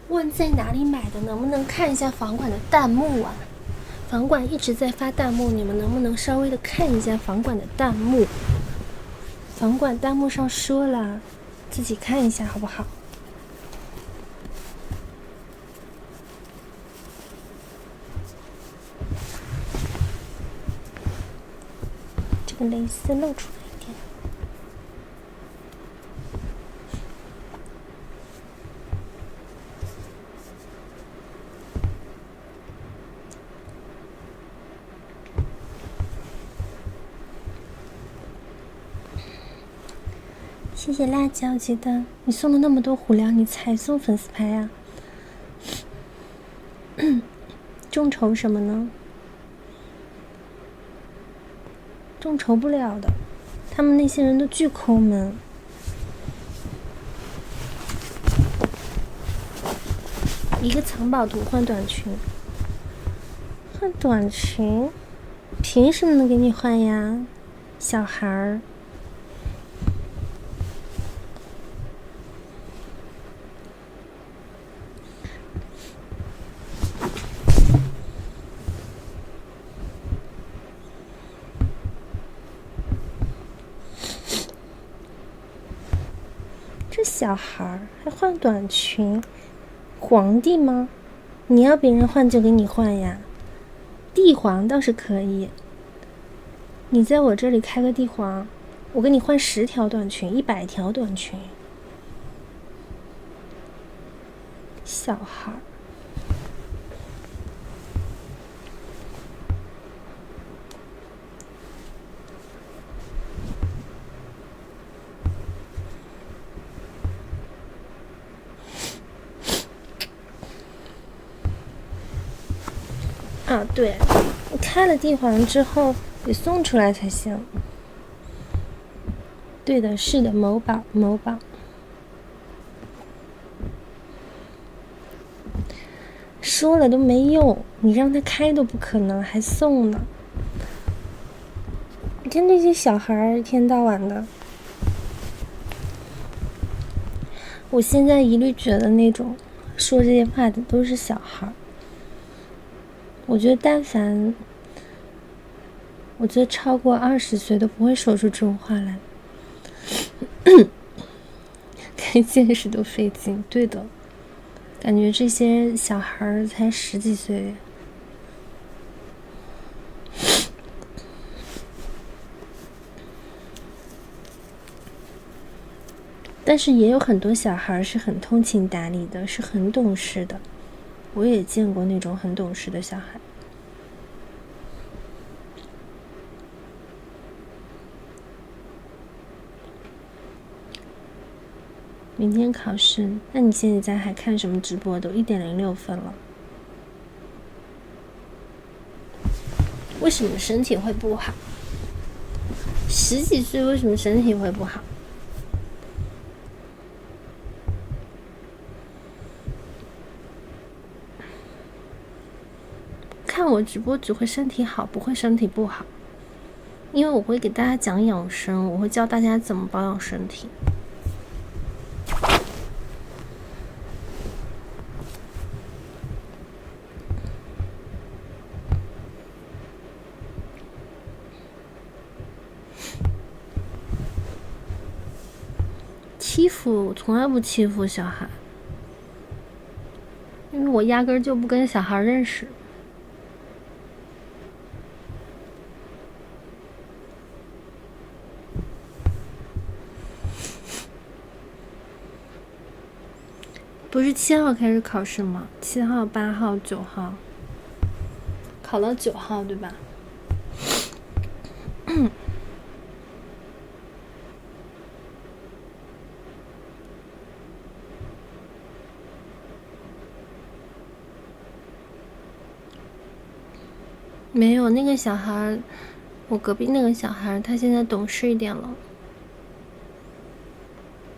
问在哪里买的，能不能看一下房管的弹幕啊？房管一直在发弹幕，你们能不能稍微的看一下房管的弹幕？房管弹幕上说了，自己看一下好不好？这个蕾丝露出来一点。谢谢辣椒鸡蛋，你送了那么多虎粮，你才送粉丝牌啊？众筹什么呢？众筹不了的，他们那些人都巨抠门。一个藏宝图换短裙，换短裙，凭什么能给你换呀，小孩儿？这小孩儿还换短裙，皇帝吗？你要别人换就给你换呀。帝皇倒是可以，你在我这里开个帝皇，我给你换10条短裙，100条短裙。小孩儿。啊，对，开了帝皇之后得送出来才行。对的，是的，某宝。说了都没用，你让他开都不可能，还送呢。你看这些小孩儿一天到晚的，我现在一律觉得那种说这些话的都是小孩儿。我觉得但凡，我觉得超过20岁都不会说出这种话来。开见识都费劲，对的，感觉这些小孩儿才10几岁。但是也有很多小孩是很通情达理的，是很懂事的。我也见过那种很懂事的小孩。明天考试，那你现在还看什么直播？都1.06分了。为什么身体会不好？10几岁为什么身体会不好？看我直播只会身体好，不会身体不好。因为我会给大家讲养生，我会教大家怎么保养身体。欺负，我从来不欺负小孩，因为我压根儿就不跟小孩认识。不是7号开始考试吗？7号、8号、9号，考到9号对吧？没有，那个小孩，我隔壁那个小孩，他现在懂事一点了。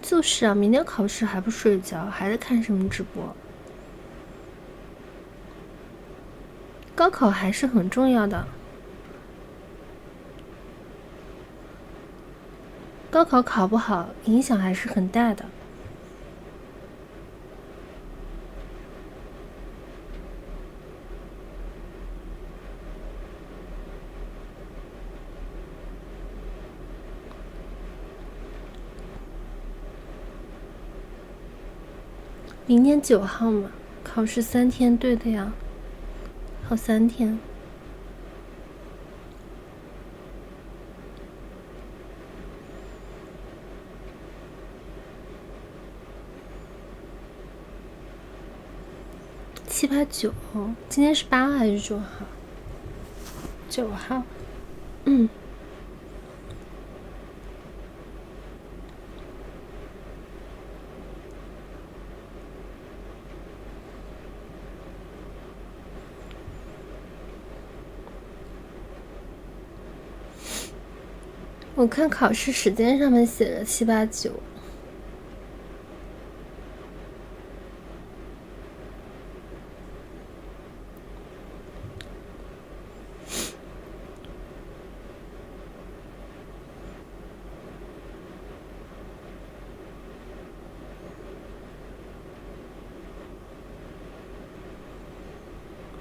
就是啊，明天考试还不睡觉，还在看什么直播？高考还是很重要的，高考考不好，影响还是很大的。明天9号嘛，考试3天，对的呀，考3天。7、8、9，今天是8号还是9号？9号。我看考试时间上面写着7、8、9。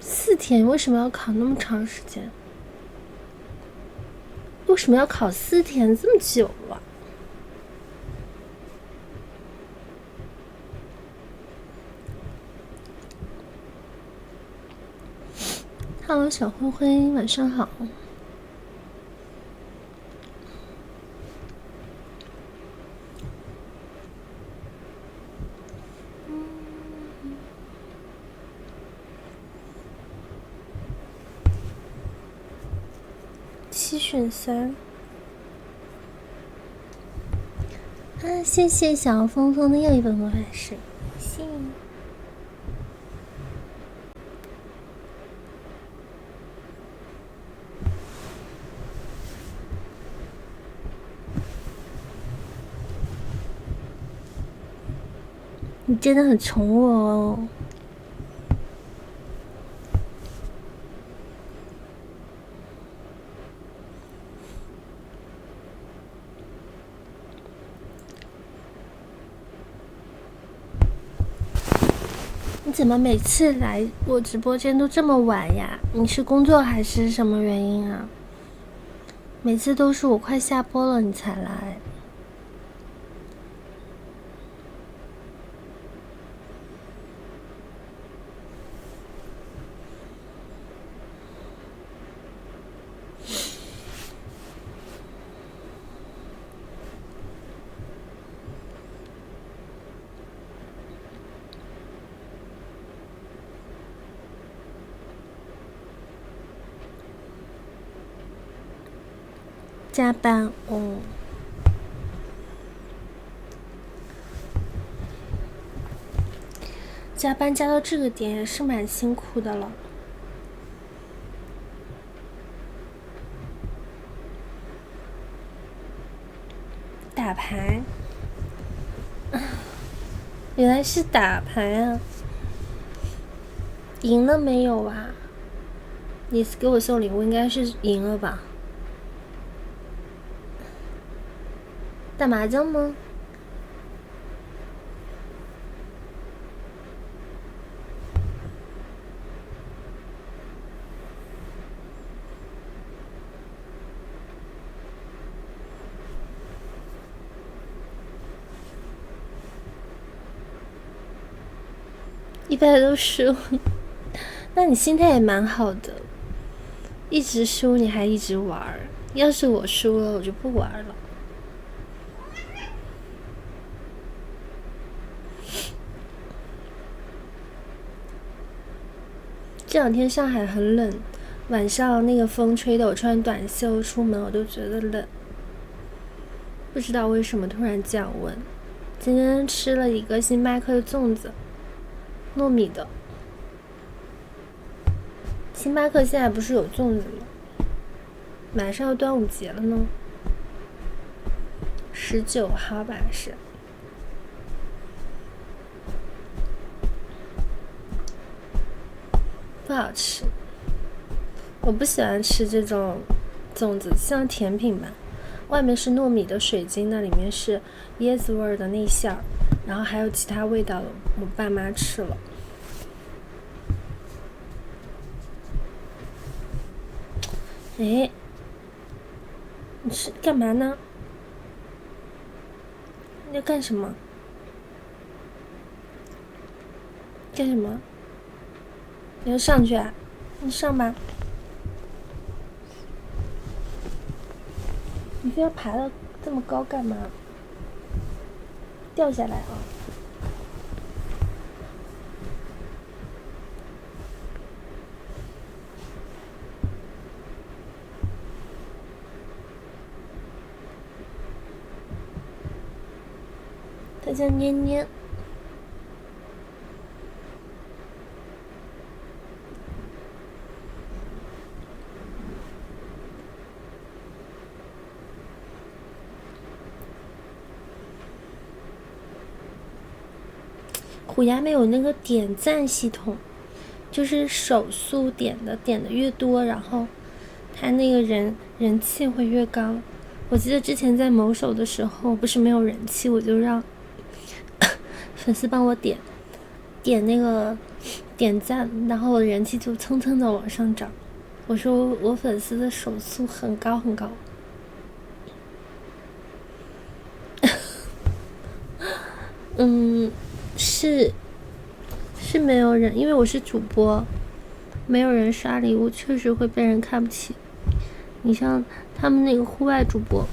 4天为什么要考那么长时间？为什么要考4天这么久啊？Hello， 小灰灰，晚上好。7选3。啊，谢谢小峰峰的又一本魔法师，谢谢。你真的很宠我哦。你怎么每次来我直播间都这么晚呀？你是工作还是什么原因啊？每次都是我快下播了你才来。加班哦。加班加到这个点也是蛮辛苦的了。打牌，原来是打牌啊！赢了没有啊？你给我送礼物应该是赢了吧？打麻将吗？100都输，那你心态也蛮好的，一直输你还一直玩。要是我输了，我就不玩了。这2天上海很冷，晚上那个风吹的我穿短袖出门我都觉得冷，不知道为什么突然降温。今天吃了一个星巴克的粽子，糯米的。星巴克现在不是有粽子吗？马上要端午节了呢，19号吧是。不好吃，我不喜欢吃这种粽子，像甜品吧。外面是糯米的水晶，那里面是椰子味的那馅儿，然后还有其他味道的，我爸妈吃了。哎，你是干嘛呢？你要干什么？干什么？你要上去啊？你上吧。你非要爬到这么高干嘛？掉下来啊！他叫捏捏。虎牙没有那个点赞系统，就是手速点的越多，然后他那个人气会越高。我记得之前在某手的时候，不是没有人气，我就让粉丝帮我点那个点赞，然后我的人气就蹭蹭的往上涨。我说我粉丝的手速很高很高。是没有人，因为我是主播，没有人刷礼物，确实会被人看不起。你像他们那个户外主播，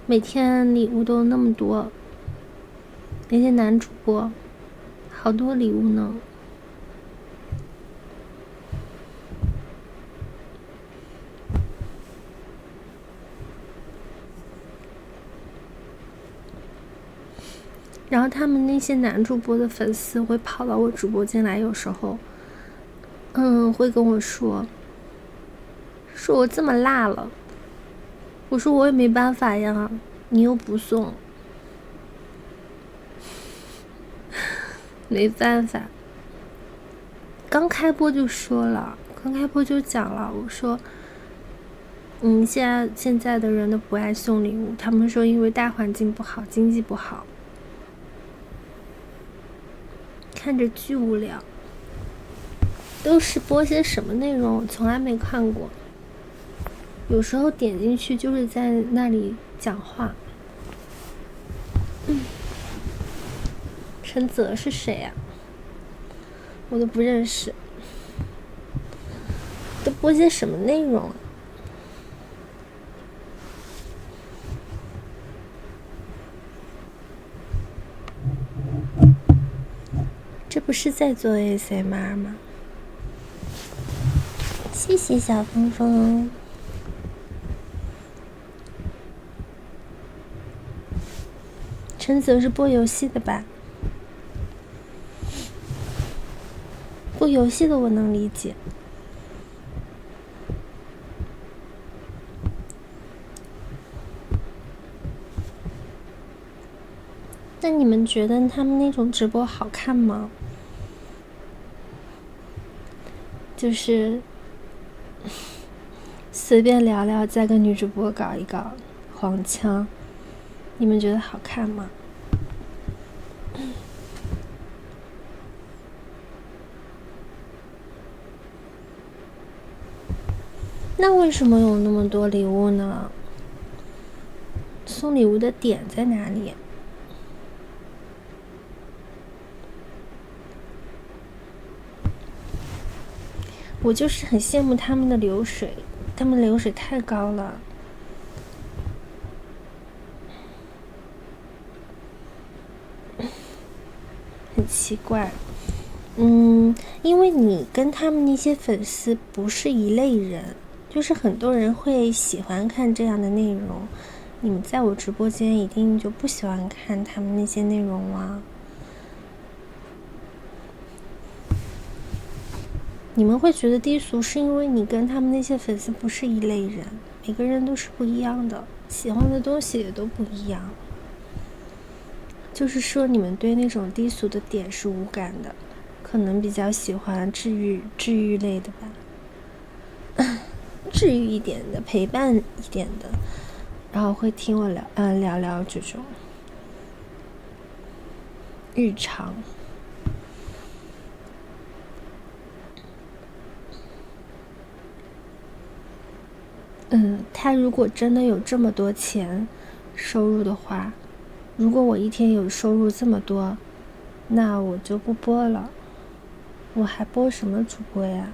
每天礼物都那么多，那些男主播好多礼物呢。然后他们那些男主播的粉丝会跑到我直播间来，有时候会跟我说我这么辣了。我说我也没办法呀，你又不送。没办法，刚开播就说了，刚开播就讲了，我说现在的人都不爱送礼物，他们说因为大环境不好，经济不好，看着巨无聊，都是播些什么内容我从来没看过，有时候点进去就是在那里讲话。陈泽是谁呀？我都不认识，都播些什么内容啊？这不是在做 ASMR 吗？谢谢小峰峰。陈泽是播游戏的吧？播游戏的我能理解。那你们觉得他们那种直播好看吗？就是随便聊聊，再跟女主播搞一搞黄腔，你们觉得好看吗？那为什么有那么多礼物呢？送礼物的点在哪里？我就是很羡慕他们的流水，他们流水太高了。很奇怪。因为你跟他们那些粉丝不是一类人，就是很多人会喜欢看这样的内容，你们在我直播间一定就不喜欢看他们那些内容啊。你们会觉得低俗，是因为你跟他们那些粉丝不是一类人，每个人都是不一样的，喜欢的东西也都不一样。就是说你们对那种低俗的点是无感的，可能比较喜欢治愈类的吧，治愈一点的，陪伴一点的，然后会听我聊聊这种日常。他如果真的有这么多钱收入的话，如果我一天有收入这么多，那我就不播了，我还播什么主播呀？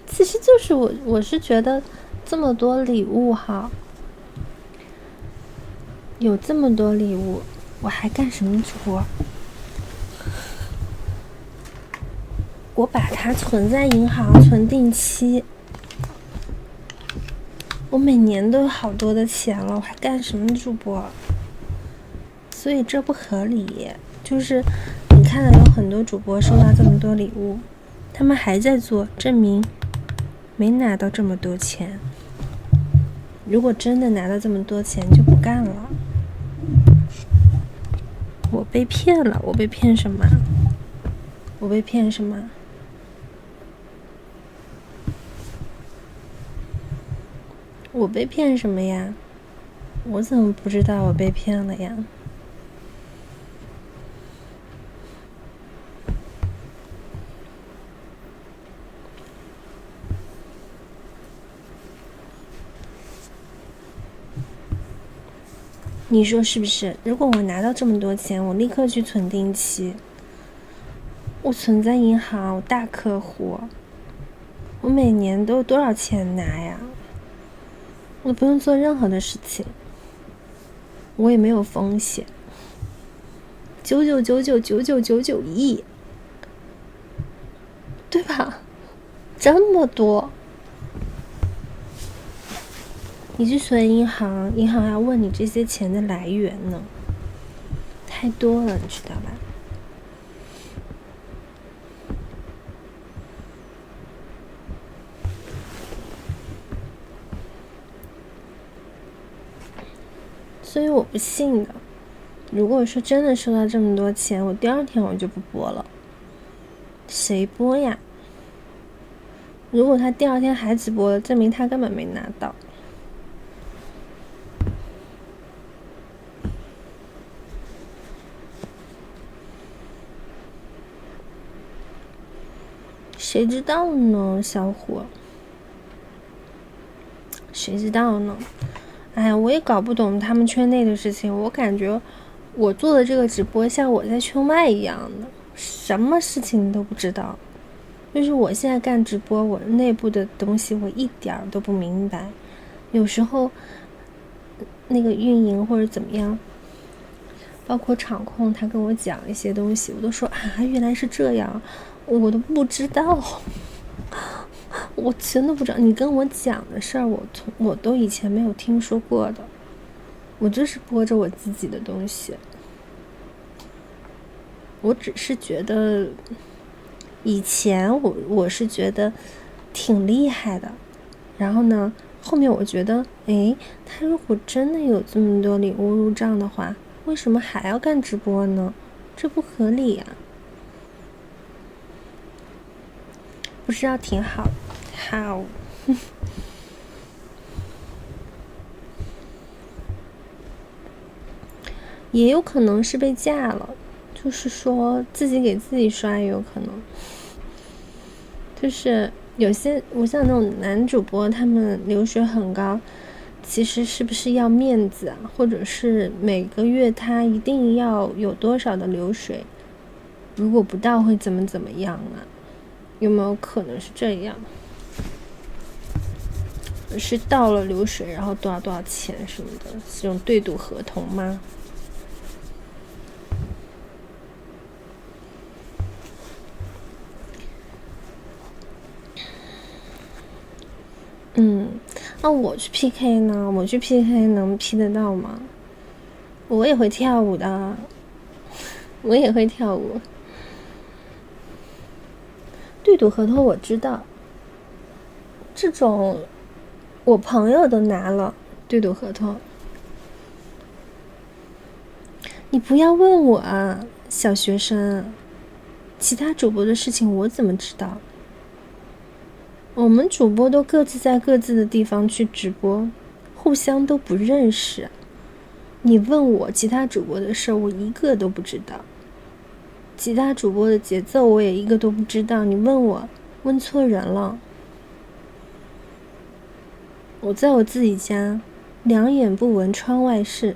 其实就是我是觉得这么多礼物哈，有这么多礼物，我还干什么主播？我把它存在银行存定期，我每年都有好多的钱了，我还干什么主播？所以这不合理。就是你看到有很多主播收到这么多礼物，他们还在做，证明没拿到这么多钱。如果真的拿到这么多钱，就不干了。我被骗了，我被骗什么？我被骗什么？我被骗什么呀？我怎么不知道我被骗了呀？你说是不是？如果我拿到这么多钱，我立刻去存定期，我存在银行，我大客户，我每年都有多少钱拿呀？我不用做任何的事情，我也没有风险，99999999亿，对吧？这么多，你去存银行，银行要问你这些钱的来源呢，太多了，你知道吧？所以我不信的。如果说真的收到这么多钱，我第二天我就不播了。谁播呀？如果他第二天还直播了，证明他根本没拿到。谁知道呢，小伙？谁知道呢？哎呀，我也搞不懂他们圈内的事情。我感觉我做的这个直播像我在圈外一样的，什么事情都不知道。就是我现在干直播，我内部的东西我一点都不明白。有时候那个运营或者怎么样，包括场控他跟我讲一些东西，我都说啊，原来是这样，我都不知道。我真的不知道，你跟我讲的事儿，我都以前没有听说过的，我就是播着我自己的东西。我只是觉得以前我是觉得挺厉害的，然后呢后面我觉得他如果真的有这么多礼物入账的话，为什么还要干直播呢？这不合理啊。不知道挺好也有可能是被架了，就是说自己给自己刷也有可能。就是有些我像那种男主播，他们流水很高，其实是不是要面子啊？或者是每个月他一定要有多少的流水？如果不到会怎么样啊？有没有可能是这样？是到了流水然后多少钱什么的，这种对赌合同吗？那我去 PK 呢？我去 PK 能 P 得到吗？我也会跳舞的，我也会跳舞。对赌合同我知道，这种我朋友都拿了对赌合同。你不要问我啊，小学生，其他主播的事情我怎么知道？我们主播都各自在各自的地方去直播，互相都不认识。你问我其他主播的事儿，我一个都不知道。其他主播的节奏我也一个都不知道，你问我，问错人了。我在我自己家，两眼不闻窗外事，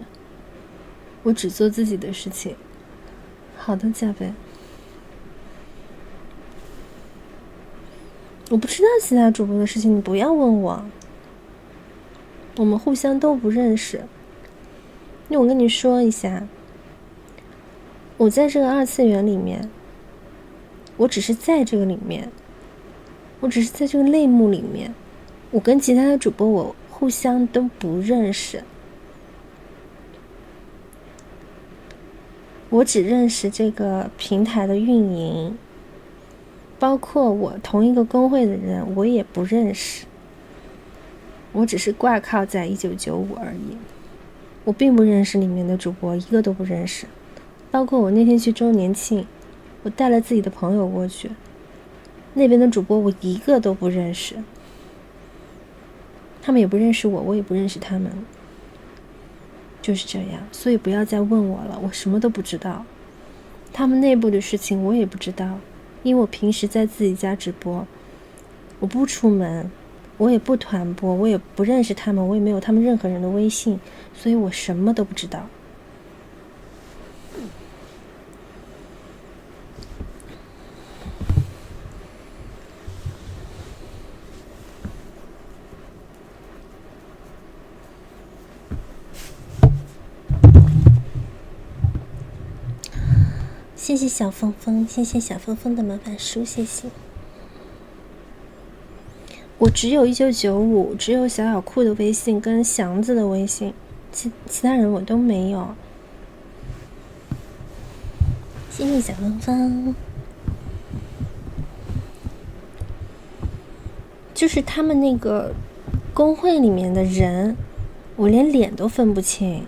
我只做自己的事情。好的，加贝。我不知道其他主播的事情，你不要问我。我们互相都不认识。那我跟你说一下，我在这个二次元里面，我只是在这个里面，我只是在这个类目里面，我跟其他的主播我互相都不认识。我只认识这个平台的运营，包括我同一个公会的人我也不认识。我只是挂靠在1995而已，我并不认识里面的主播，一个都不认识。包括我那天去周年庆，我带了自己的朋友过去，那边的主播我一个都不认识，他们也不认识我，我也不认识他们，就是这样。所以不要再问我了，我什么都不知道，他们内部的事情我也不知道，因为我平时在自己家直播，我不出门，我也不团播，我也不认识他们，我也没有他们任何人的微信，所以我什么都不知道。谢谢小峰峰，谢谢小峰峰的魔法书，谢谢。我只有1995，只有小小酷的微信跟祥子的微信，其他人我都没有。谢谢小峰峰。就是他们那个公会里面的人，我连脸都分不清。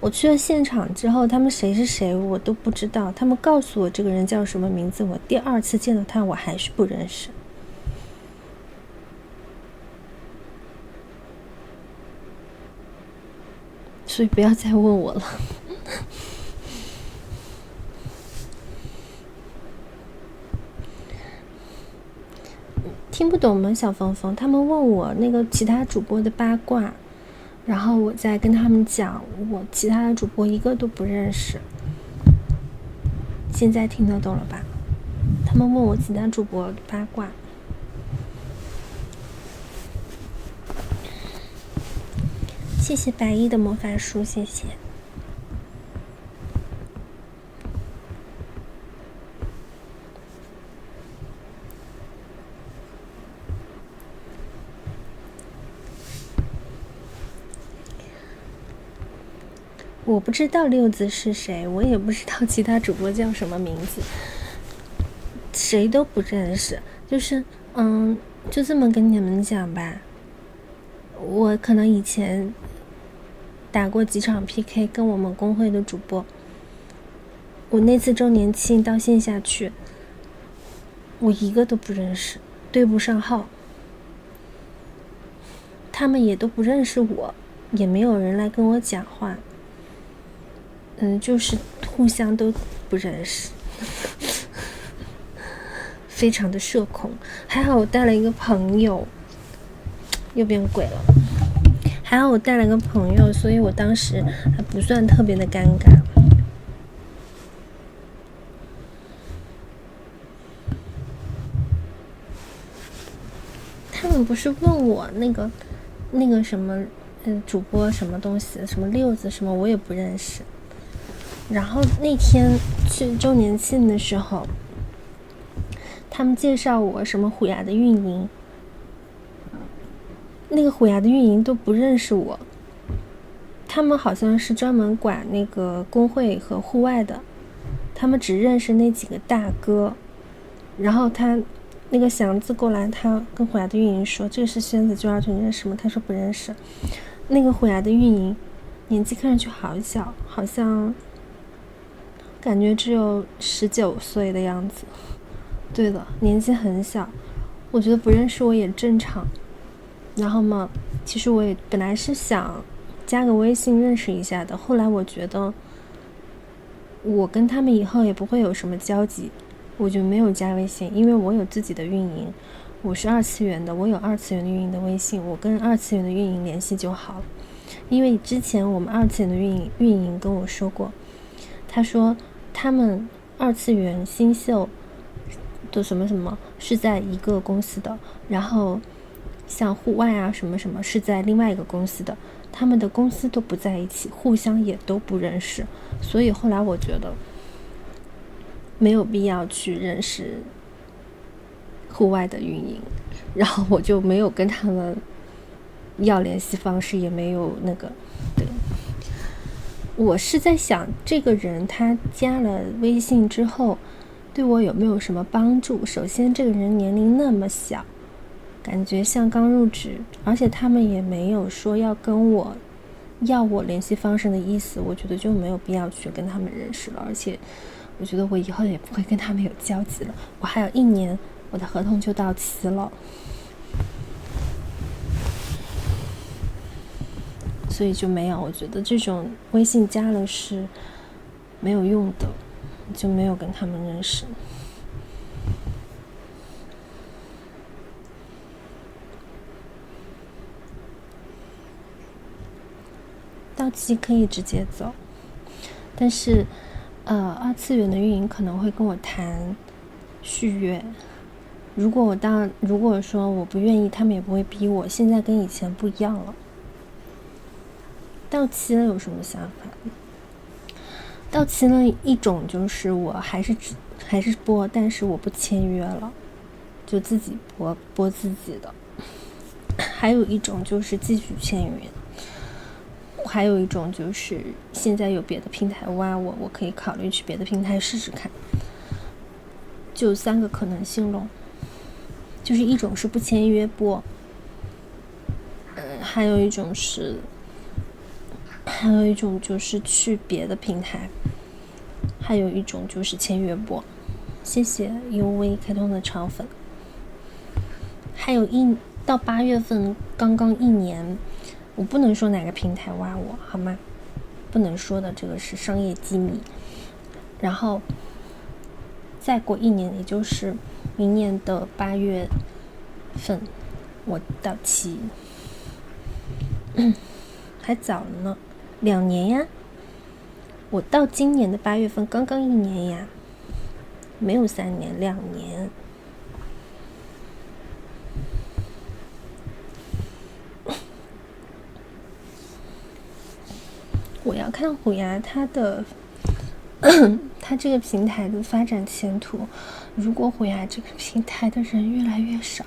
我去了现场之后，他们谁是谁我都不知道，他们告诉我这个人叫什么名字，我第二次见到他我还是不认识。所以不要再问我了。听不懂吗，小峰峰？他们问我那个其他主播的八卦，然后我再跟他们讲，我其他的主播一个都不认识。现在听得懂了吧？他们问我其他主播的八卦。谢谢白衣的魔法书，谢谢。我不知道六子是谁，我也不知道其他主播叫什么名字，谁都不认识。就是就这么跟你们讲吧，我可能以前打过几场 PK 跟我们公会的主播，我那次周年庆到线下去，我一个都不认识，对不上号，他们也都不认识我，也没有人来跟我讲话，就是互相都不认识，非常的社恐。还好我带了一个朋友，又变鬼了。还好我带了个朋友，所以我当时还不算特别的尴尬。他们不是问我那个什么主播什么东西，什么六子什么，我也不认识。然后那天去周年庆的时候，他们介绍我什么虎牙的运营，那个虎牙的运营都不认识我，他们好像是专门管那个工会和户外的，他们只认识那几个大哥。然后他那个祥子过来，他跟虎牙的运营说：“这个是宣子92你认识吗？”他说不认识。那个虎牙的运营年纪看上去好小，好像感觉只有19岁的样子。对的，年纪很小。我觉得不认识我也正常。然后嘛，其实我也本来是想加个微信认识一下的，后来我觉得我跟他们以后也不会有什么交集，我就没有加微信，因为我有自己的运营，我是2次元的，我有2次元的运营的微信，我跟2次元的运营联系就好了。因为之前我们2次元的运营跟我说过，他说他们2次元新秀的什么什么是在一个公司的，然后像户外啊什么什么是在另外一个公司的，他们的公司都不在一起，互相也都不认识。所以后来我觉得没有必要去认识户外的运营，然后我就没有跟他们要联系方式，也没有那个。对，我是在想这个人他加了微信之后对我有没有什么帮助。首先这个人年龄那么小，感觉像刚入职，而且他们也没有说要跟我要我联系方式的意思，我觉得就没有必要去跟他们认识了。而且我觉得我以后也不会跟他们有交集了，我还有1年我的合同就到期了，所以就没有。我觉得这种微信加了是没有用的，就没有跟他们认识。到期可以直接走，但是2次元的运营可能会跟我谈续约。如果说我不愿意，他们也不会逼我。现在跟以前不一样了。到期了有什么想法？到期了一种就是我还是播，但是我不签约了，就自己播自己的。还有一种就是继续签约。还有一种就是现在有别的平台挖我，我可以考虑去别的平台试试看。就3个可能性咯，就是一种是不签约播，还有一种就是去别的平台，还有一种就是签约播。谢谢 UV 开通的肠粉。还有到8月份刚刚1年，我不能说哪个平台挖我好吗？不能说的，这个是商业机密。然后再过1年，也就是明年的8月份我到期。还早了呢，2年呀。我到今年的8月份刚刚1年呀，没有3年，2年。我要看虎牙它这个平台的发展前途。如果虎牙这个平台的人越来越少，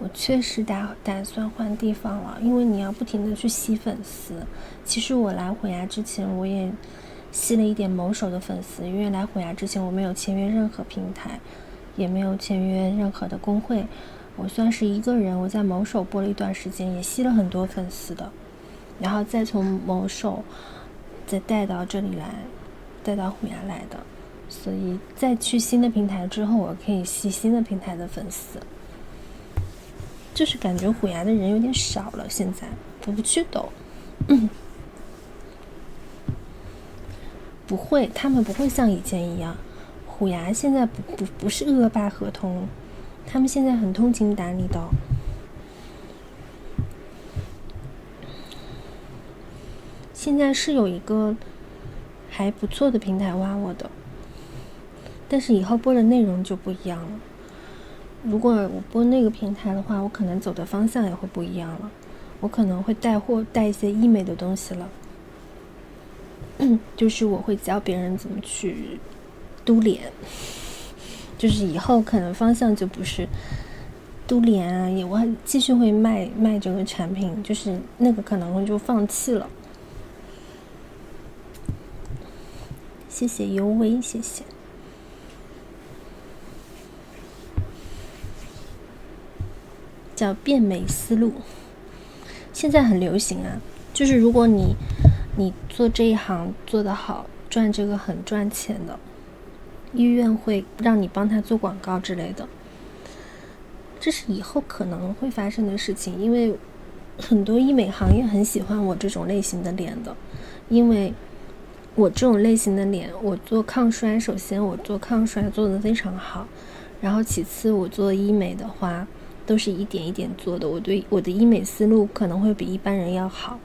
我确实打算换地方了，因为你要不停的去吸粉丝。其实我来虎牙之前，我也吸了一点某手的粉丝，因为来虎牙之前我没有签约任何平台，也没有签约任何的工会，我算是一个人，我在某手播了一段时间，也吸了很多粉丝的，然后再从某手再带到这里来，带到虎牙来的，所以再去新的平台之后，我可以吸新的平台的粉丝。就是感觉虎牙的人有点少了，现在我不去抖。不会，他们不会像以前一样。虎牙现在不是恶霸合同，他们现在很通情达理的。现在是有一个还不错的平台挖我的，但是以后播的内容就不一样了。如果我播那个平台的话，我可能走的方向也会不一样了，我可能会带一些医美的东西了。就是我会教别人怎么去嘟脸，就是以后可能方向就不是嘟脸啊，我继续会卖这个产品，就是那个可能就放弃了。谢谢尤薇，谢谢。叫变美思路，现在很流行啊，就是如果你做这一行做得好，赚这个很赚钱的，医院会让你帮他做广告之类的，这是以后可能会发生的事情。因为很多医美行业很喜欢我这种类型的脸的，因为我这种类型的脸，我做抗衰，首先我做抗衰做得非常好，然后其次我做医美的话都是一点一点做的，我的医美思路可能会比一般人要好。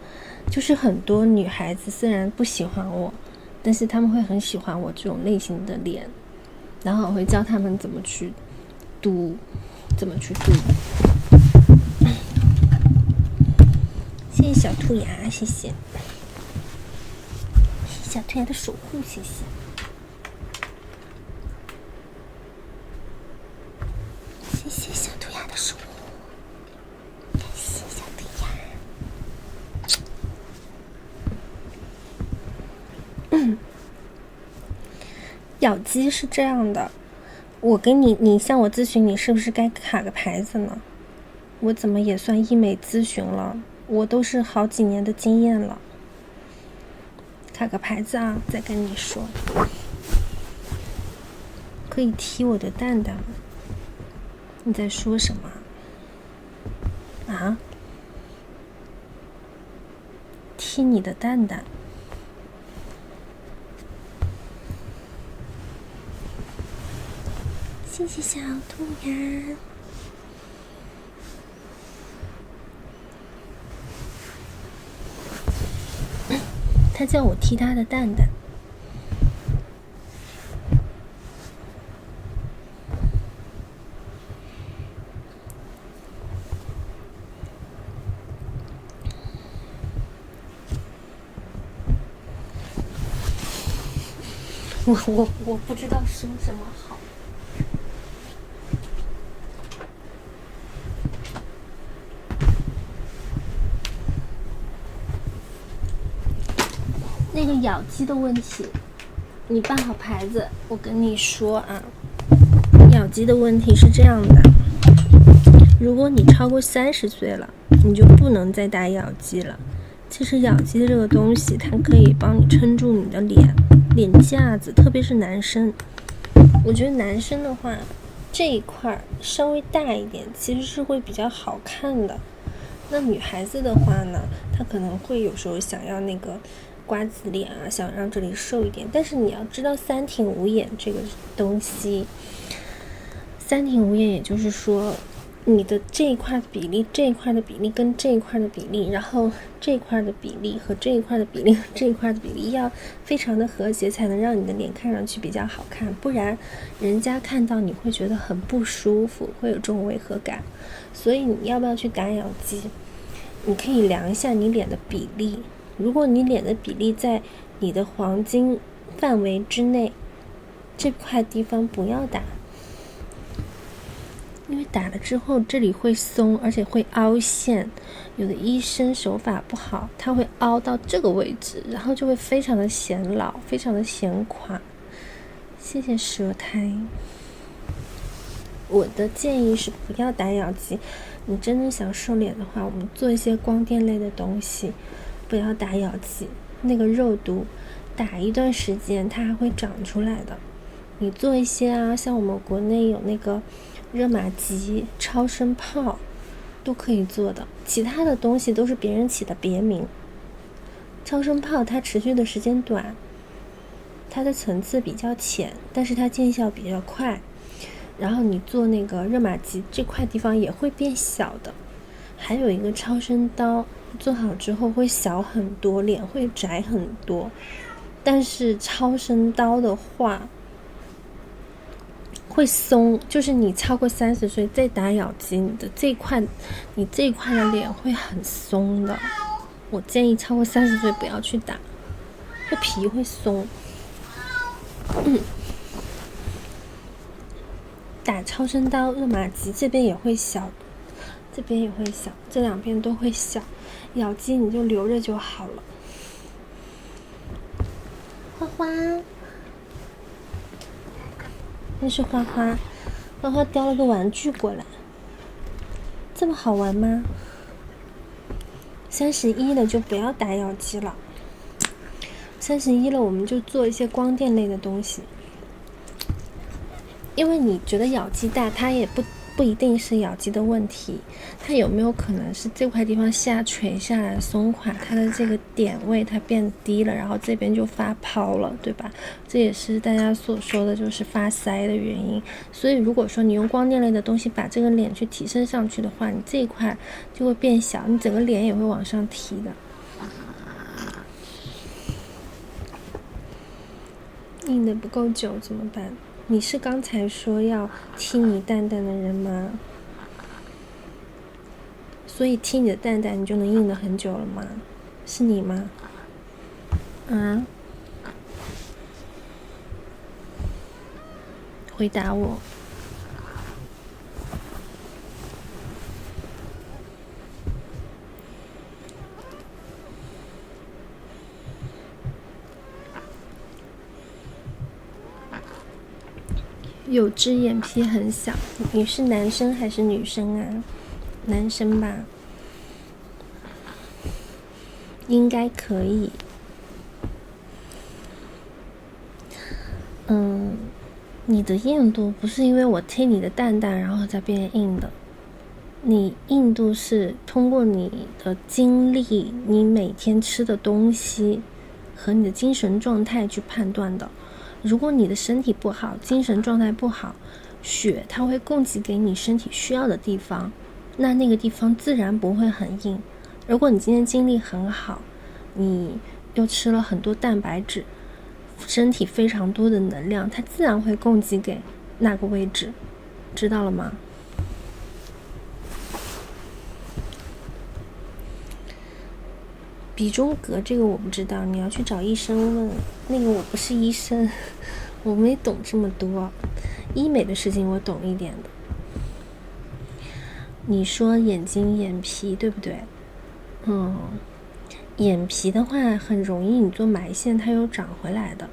就是很多女孩子虽然不喜欢我，但是她们会很喜欢我这种类型的脸，然后我会教她们怎么去嘟。谢谢小兔牙，谢谢小兔牙的守护，谢谢。谢谢小兔牙的守护，感谢小兔牙。咬肌是这样的，我给你向我咨询，你是不是该卡个牌子呢？我怎么也算医美咨询了，我都是好几年的经验了。卡个牌子啊，再跟你说。可以踢我的蛋蛋吗？你在说什么啊？踢你的蛋蛋？谢谢小兔牙。他叫我踢他的蛋蛋。我不知道说什么好。那个咬肌的问题，你办好牌子，我跟你说啊，咬肌的问题是这样的，如果你超过30岁了，你就不能再打咬肌了。其实咬肌这个东西，它可以帮你撑住你的脸架子，特别是男生。我觉得男生的话，这一块稍微大一点，其实是会比较好看的。那女孩子的话呢，她可能会有时候想要那个瓜子脸啊，想让这里瘦一点。但是你要知道三庭五眼这个东西，三庭五眼也就是说，你的这一块的比例，这一块的比例跟这一块的比例，然后这一块的比例和这一块的比例和这一块的比例要非常的和谐，才能让你的脸看上去比较好看，不然人家看到你会觉得很不舒服，会有这种违和感。所以你要不要去打咬肌，你可以量一下你脸的比例，如果你脸的比例在你的黄金范围之内，这块地方不要打。因为打了之后这里会松，而且会凹陷，有的医生手法不好，他会凹到这个位置，然后就会非常的显老，非常的显垮。谢谢舌苔。我的建议是不要打咬肌，你真的想瘦脸的话，我们做一些光电类的东西，不要打咬肌。那个肉毒打一段时间它还会长出来的。你做一些啊，像我们国内有那个热玛吉、超声炮都可以做的，其他的东西都是别人起的别名。超声炮它持续的时间短，它的层次比较浅，但是它见效比较快。然后你做那个热玛吉，这块地方也会变小的。还有一个超声刀，做好之后会小很多，脸会窄很多。但是超声刀的话会松，就是你超过30岁再打咬肌，你这一块的脸会很松的。我建议超过30岁不要去打，这皮会松。打超声刀、热玛吉这边也会小，这边也会小，这两边都会小，咬肌你就留着就好了。花花，那是花花，花花叼了个玩具过来，这么好玩吗？31了就不要打咬肌了，31了我们就做一些光电类的东西。因为你觉得咬肌大，它也不一定是咬肌的问题，它有没有可能是这块地方下垂下来松垮，它的这个点位它变低了，然后这边就发泡了，对吧？这也是大家所说的就是发腮的原因。所以如果说你用光电类的东西把这个脸去提升上去的话，你这一块就会变小，你整个脸也会往上提的。硬的不够久怎么办？你是刚才说要踢你蛋蛋的人吗？所以踢你的蛋蛋你就能硬得很久了吗？是你吗？回答我。有只眼皮很小，你是男生还是女生啊？男生吧，应该可以。你的硬度不是因为我踢你的蛋蛋然后再变硬的，你硬度是通过你的经历、你每天吃的东西和你的精神状态去判断的。如果你的身体不好，精神状态不好，血它会供给给你身体需要的地方，那个地方自然不会很硬。如果你今天精力很好，你又吃了很多蛋白质，身体非常多的能量，它自然会供给给那个位置，知道了吗？鼻中隔这个我不知道，你要去找医生问，那个我不是医生，我没懂这么多，医美的事情我懂一点的。你说眼睛眼皮对不对？眼皮的话很容易你做埋线它有长回来的。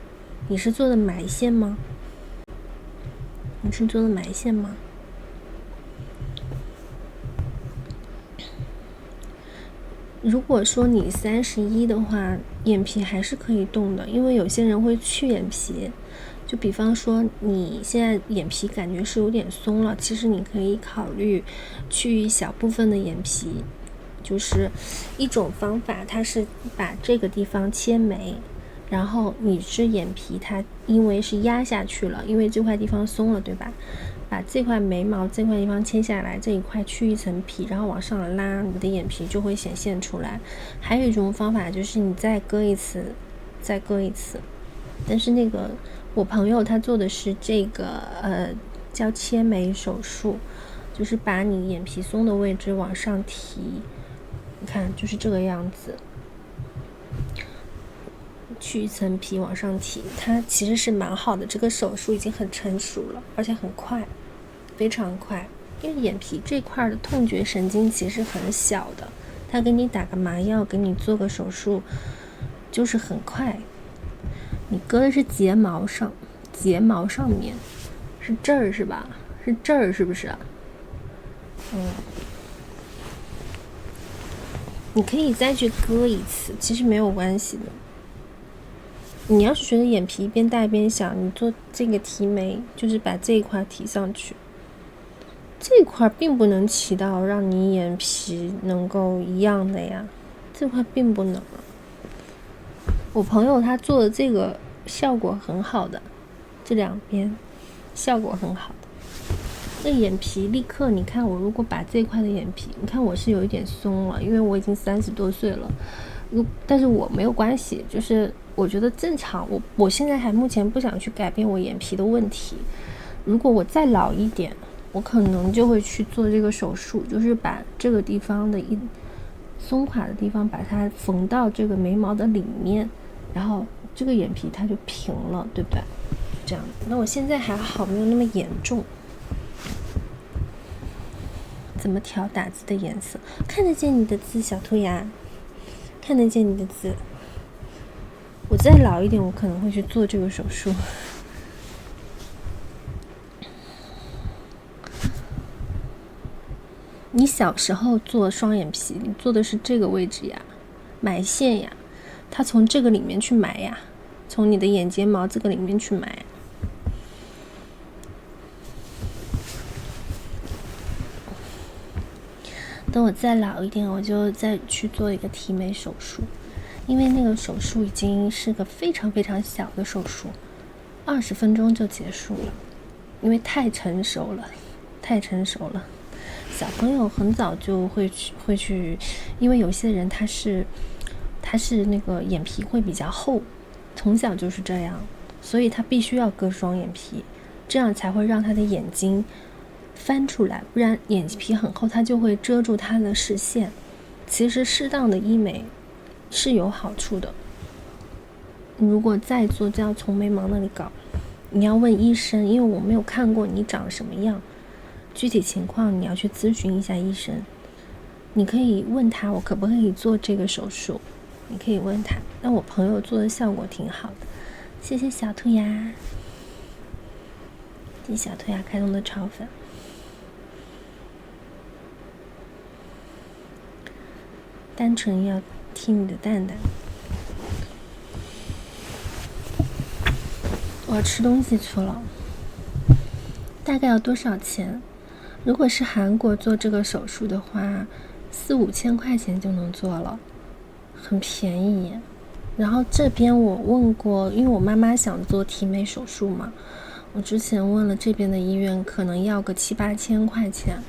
你是做的埋线吗？如果说你31的话，眼皮还是可以动的，因为有些人会去眼皮，就比方说你现在眼皮感觉是有点松了，其实你可以考虑去一小部分的眼皮，就是一种方法，它是把这个地方切眉，然后你是眼皮它因为是压下去了，因为这块地方松了，对吧？把这块眉毛这块地方切下来，这一块去一层皮，然后往上拉，你的眼皮就会显现出来。还有一种方法就是你再割一次，但是那个我朋友他做的是这个叫切眉手术，就是把你眼皮松的位置往上提，你看就是这个样子，去一层皮往上提，它其实是蛮好的，这个手术已经很成熟了，而且很快，非常快。因为眼皮这块的痛觉神经其实很小的，他给你打个麻药，给你做个手术，就是很快。你割的是睫毛上面，是这儿是吧？是这儿是不是啊？你可以再去割一次，其实没有关系的。你要是觉得眼皮一边大一边小，你做这个提眉，就是把这一块提上去。这一块并不能起到让你眼皮能够一样的呀，这块并不能。我朋友他做的这个效果很好的，这两边效果很好的。那眼皮立刻，你看我如果把这块的眼皮，你看我是有一点松了，因为我已经30多岁了，但是我没有关系，就是我觉得正常。我现在还目前不想去改变我眼皮的问题。如果我再老一点，我可能就会去做这个手术，就是把这个地方的松垮的地方把它缝到这个眉毛的里面，然后这个眼皮它就平了，对不对？这样。那我现在还好，没有那么严重。怎么调打字的颜色？看得见你的字，小兔牙，看得见你的字。我再老一点，我可能会去做这个手术。你小时候做双眼皮，你做的是这个位置呀，埋线呀，它从这个里面去埋呀，从你的眼睫毛这个里面去埋。等我再老一点，我就再去做一个提眉手术，因为那个手术已经是个非常非常小的手术，20分钟就结束了，因为太成熟了。小朋友很早就会去，因为有些人他是那个眼皮会比较厚，从小就是这样，所以他必须要割双眼皮，这样才会让他的眼睛翻出来，不然眼皮很厚，它就会遮住他的视线。其实适当的医美是有好处的。如果再做，就要从眉毛那里搞，你要问医生，因为我没有看过你长什么样，具体情况你要去咨询一下医生。你可以问他我可不可以做这个手术，你可以问他。那我朋友做的效果挺好的，谢谢小兔牙，谢谢小兔牙开通的超粉。单纯要听你的蛋蛋。我要吃东西去了。大概要多少钱？如果是韩国做这个手术的话，4-5千块钱就能做了，很便宜。然后这边我问过，因为我妈妈想做提眉手术嘛，我之前问了这边的医院，可能要个7-8千块钱。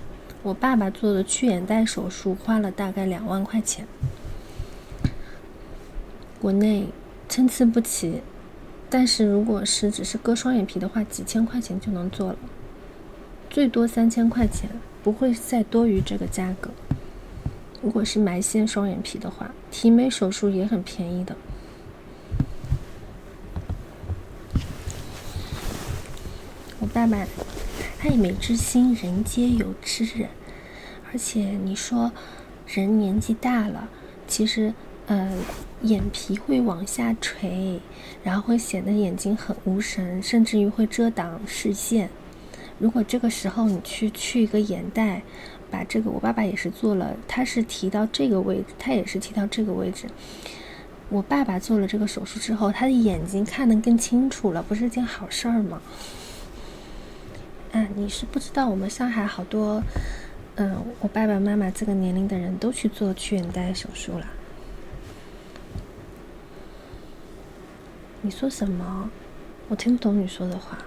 我爸爸做的去眼袋手术花了大概2万块钱，国内参差不齐，但是如果是只是割双眼皮的话，几千块钱就能做了，最多3000块钱，不会再多于这个价格。如果是埋线双眼皮的话，提眉手术也很便宜的。我爸爸爱美之心，人皆有之人。而且你说人年纪大了，其实眼皮会往下垂，然后会显得眼睛很无神，甚至于会遮挡视线。如果这个时候你去一个眼袋，把这个，我爸爸也是做了，他是提到这个位置，他也是提到这个位置。我爸爸做了这个手术之后，他的眼睛看得更清楚了，不是件好事儿吗？你是不知道，我们上海好多我爸爸妈妈这个年龄的人都去做去眼袋手术了。你说什么？我听不懂你说的话。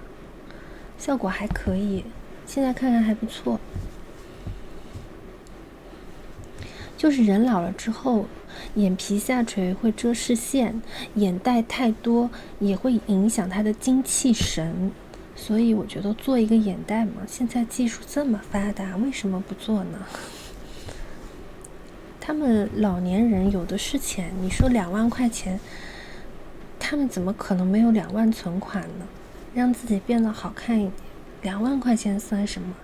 效果还可以，现在看看还不错。就是人老了之后，眼皮下垂会遮视线，眼袋太多也会影响他的精气神。所以我觉得做一个眼袋嘛，现在技术这么发达，为什么不做呢？他们老年人有的是钱，你说2万块钱，他们怎么可能没有2万存款呢？让自己变得好看一点。2万块钱算什么？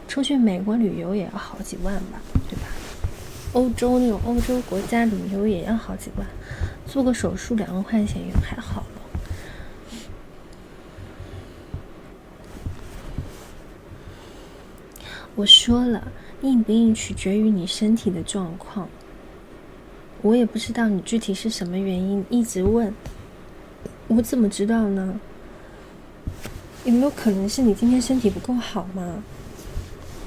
出去美国旅游也要好几万吧，对吧？欧洲那种欧洲国家旅游也要好几万，做个手术2万块钱也还好了。我说了，硬不硬取决于你身体的状况。我也不知道你具体是什么原因一直问，我怎么知道呢？有没有可能是你今天身体不够好吗？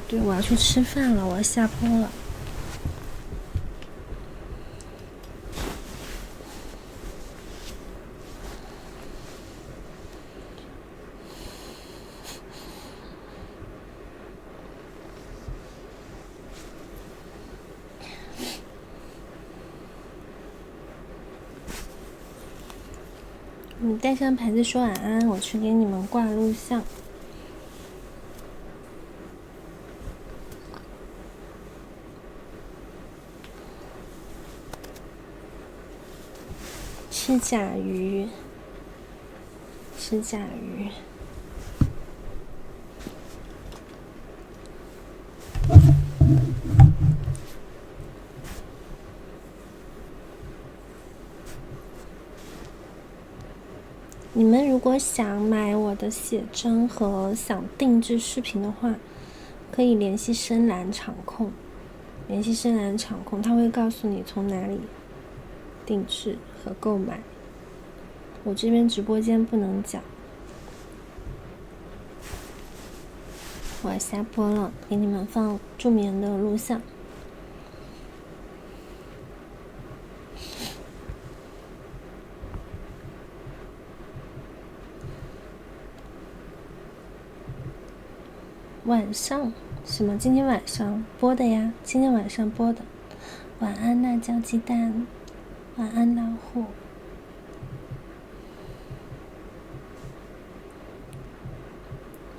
对，我要去吃饭了，我要下播了。你带上牌子说晚安，我去给你们挂录像。吃甲鱼，吃甲鱼。你们如果想买我的写真和想定制视频的话，可以联系深蓝场控。联系深蓝场控，他会告诉你从哪里定制和购买。我这边直播间不能讲。我要下播了，给你们放助眠的录像。晚上什么？今天晚上播的呀，今天晚上播的。晚安辣椒鸡蛋，晚安老虎。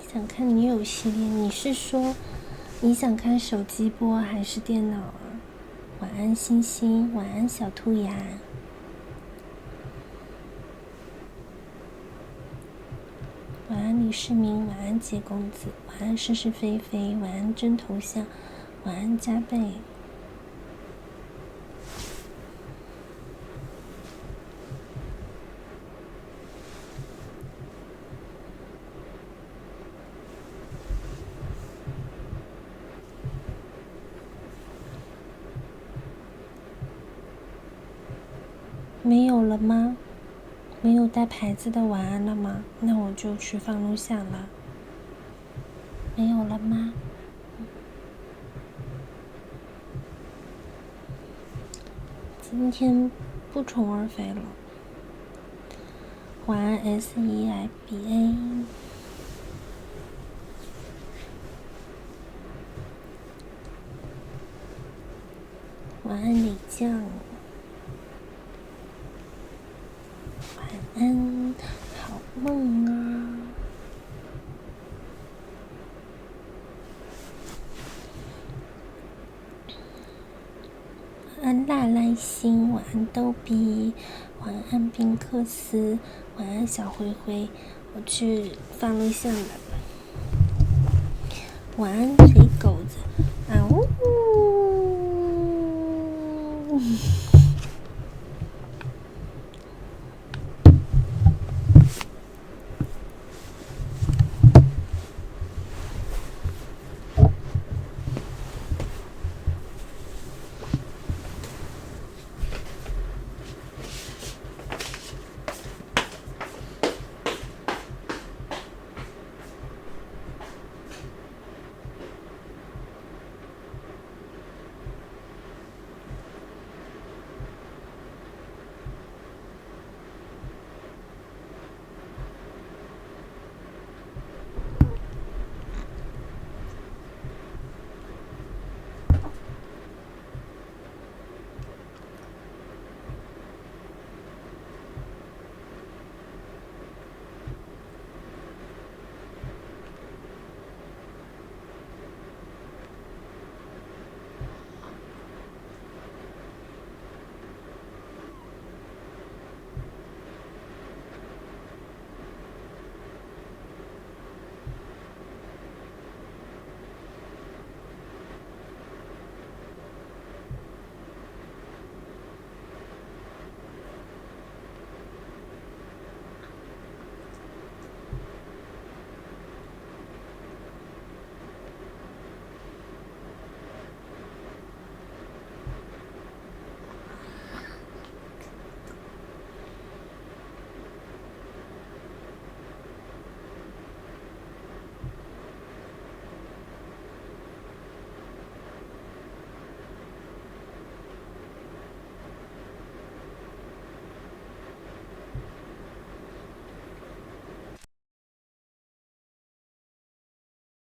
想看女友系列，你是说你想看手机播还是电脑啊？晚安星星，晚安小兔牙。晚安李世民，晚安杰公子，晚安是是非非，晚安真头像，晚安加倍。没有了吗？没有带牌子的晚安了吗？那我就去放录像了。没有了吗？今天不宠儿肥了。晚安 SEIBA。晚安李酱。晚安，好梦啊。晚安辣来星，晚安逗比，晚安宾克斯，晚安小灰灰。我去放录像了。晚安肥狗子。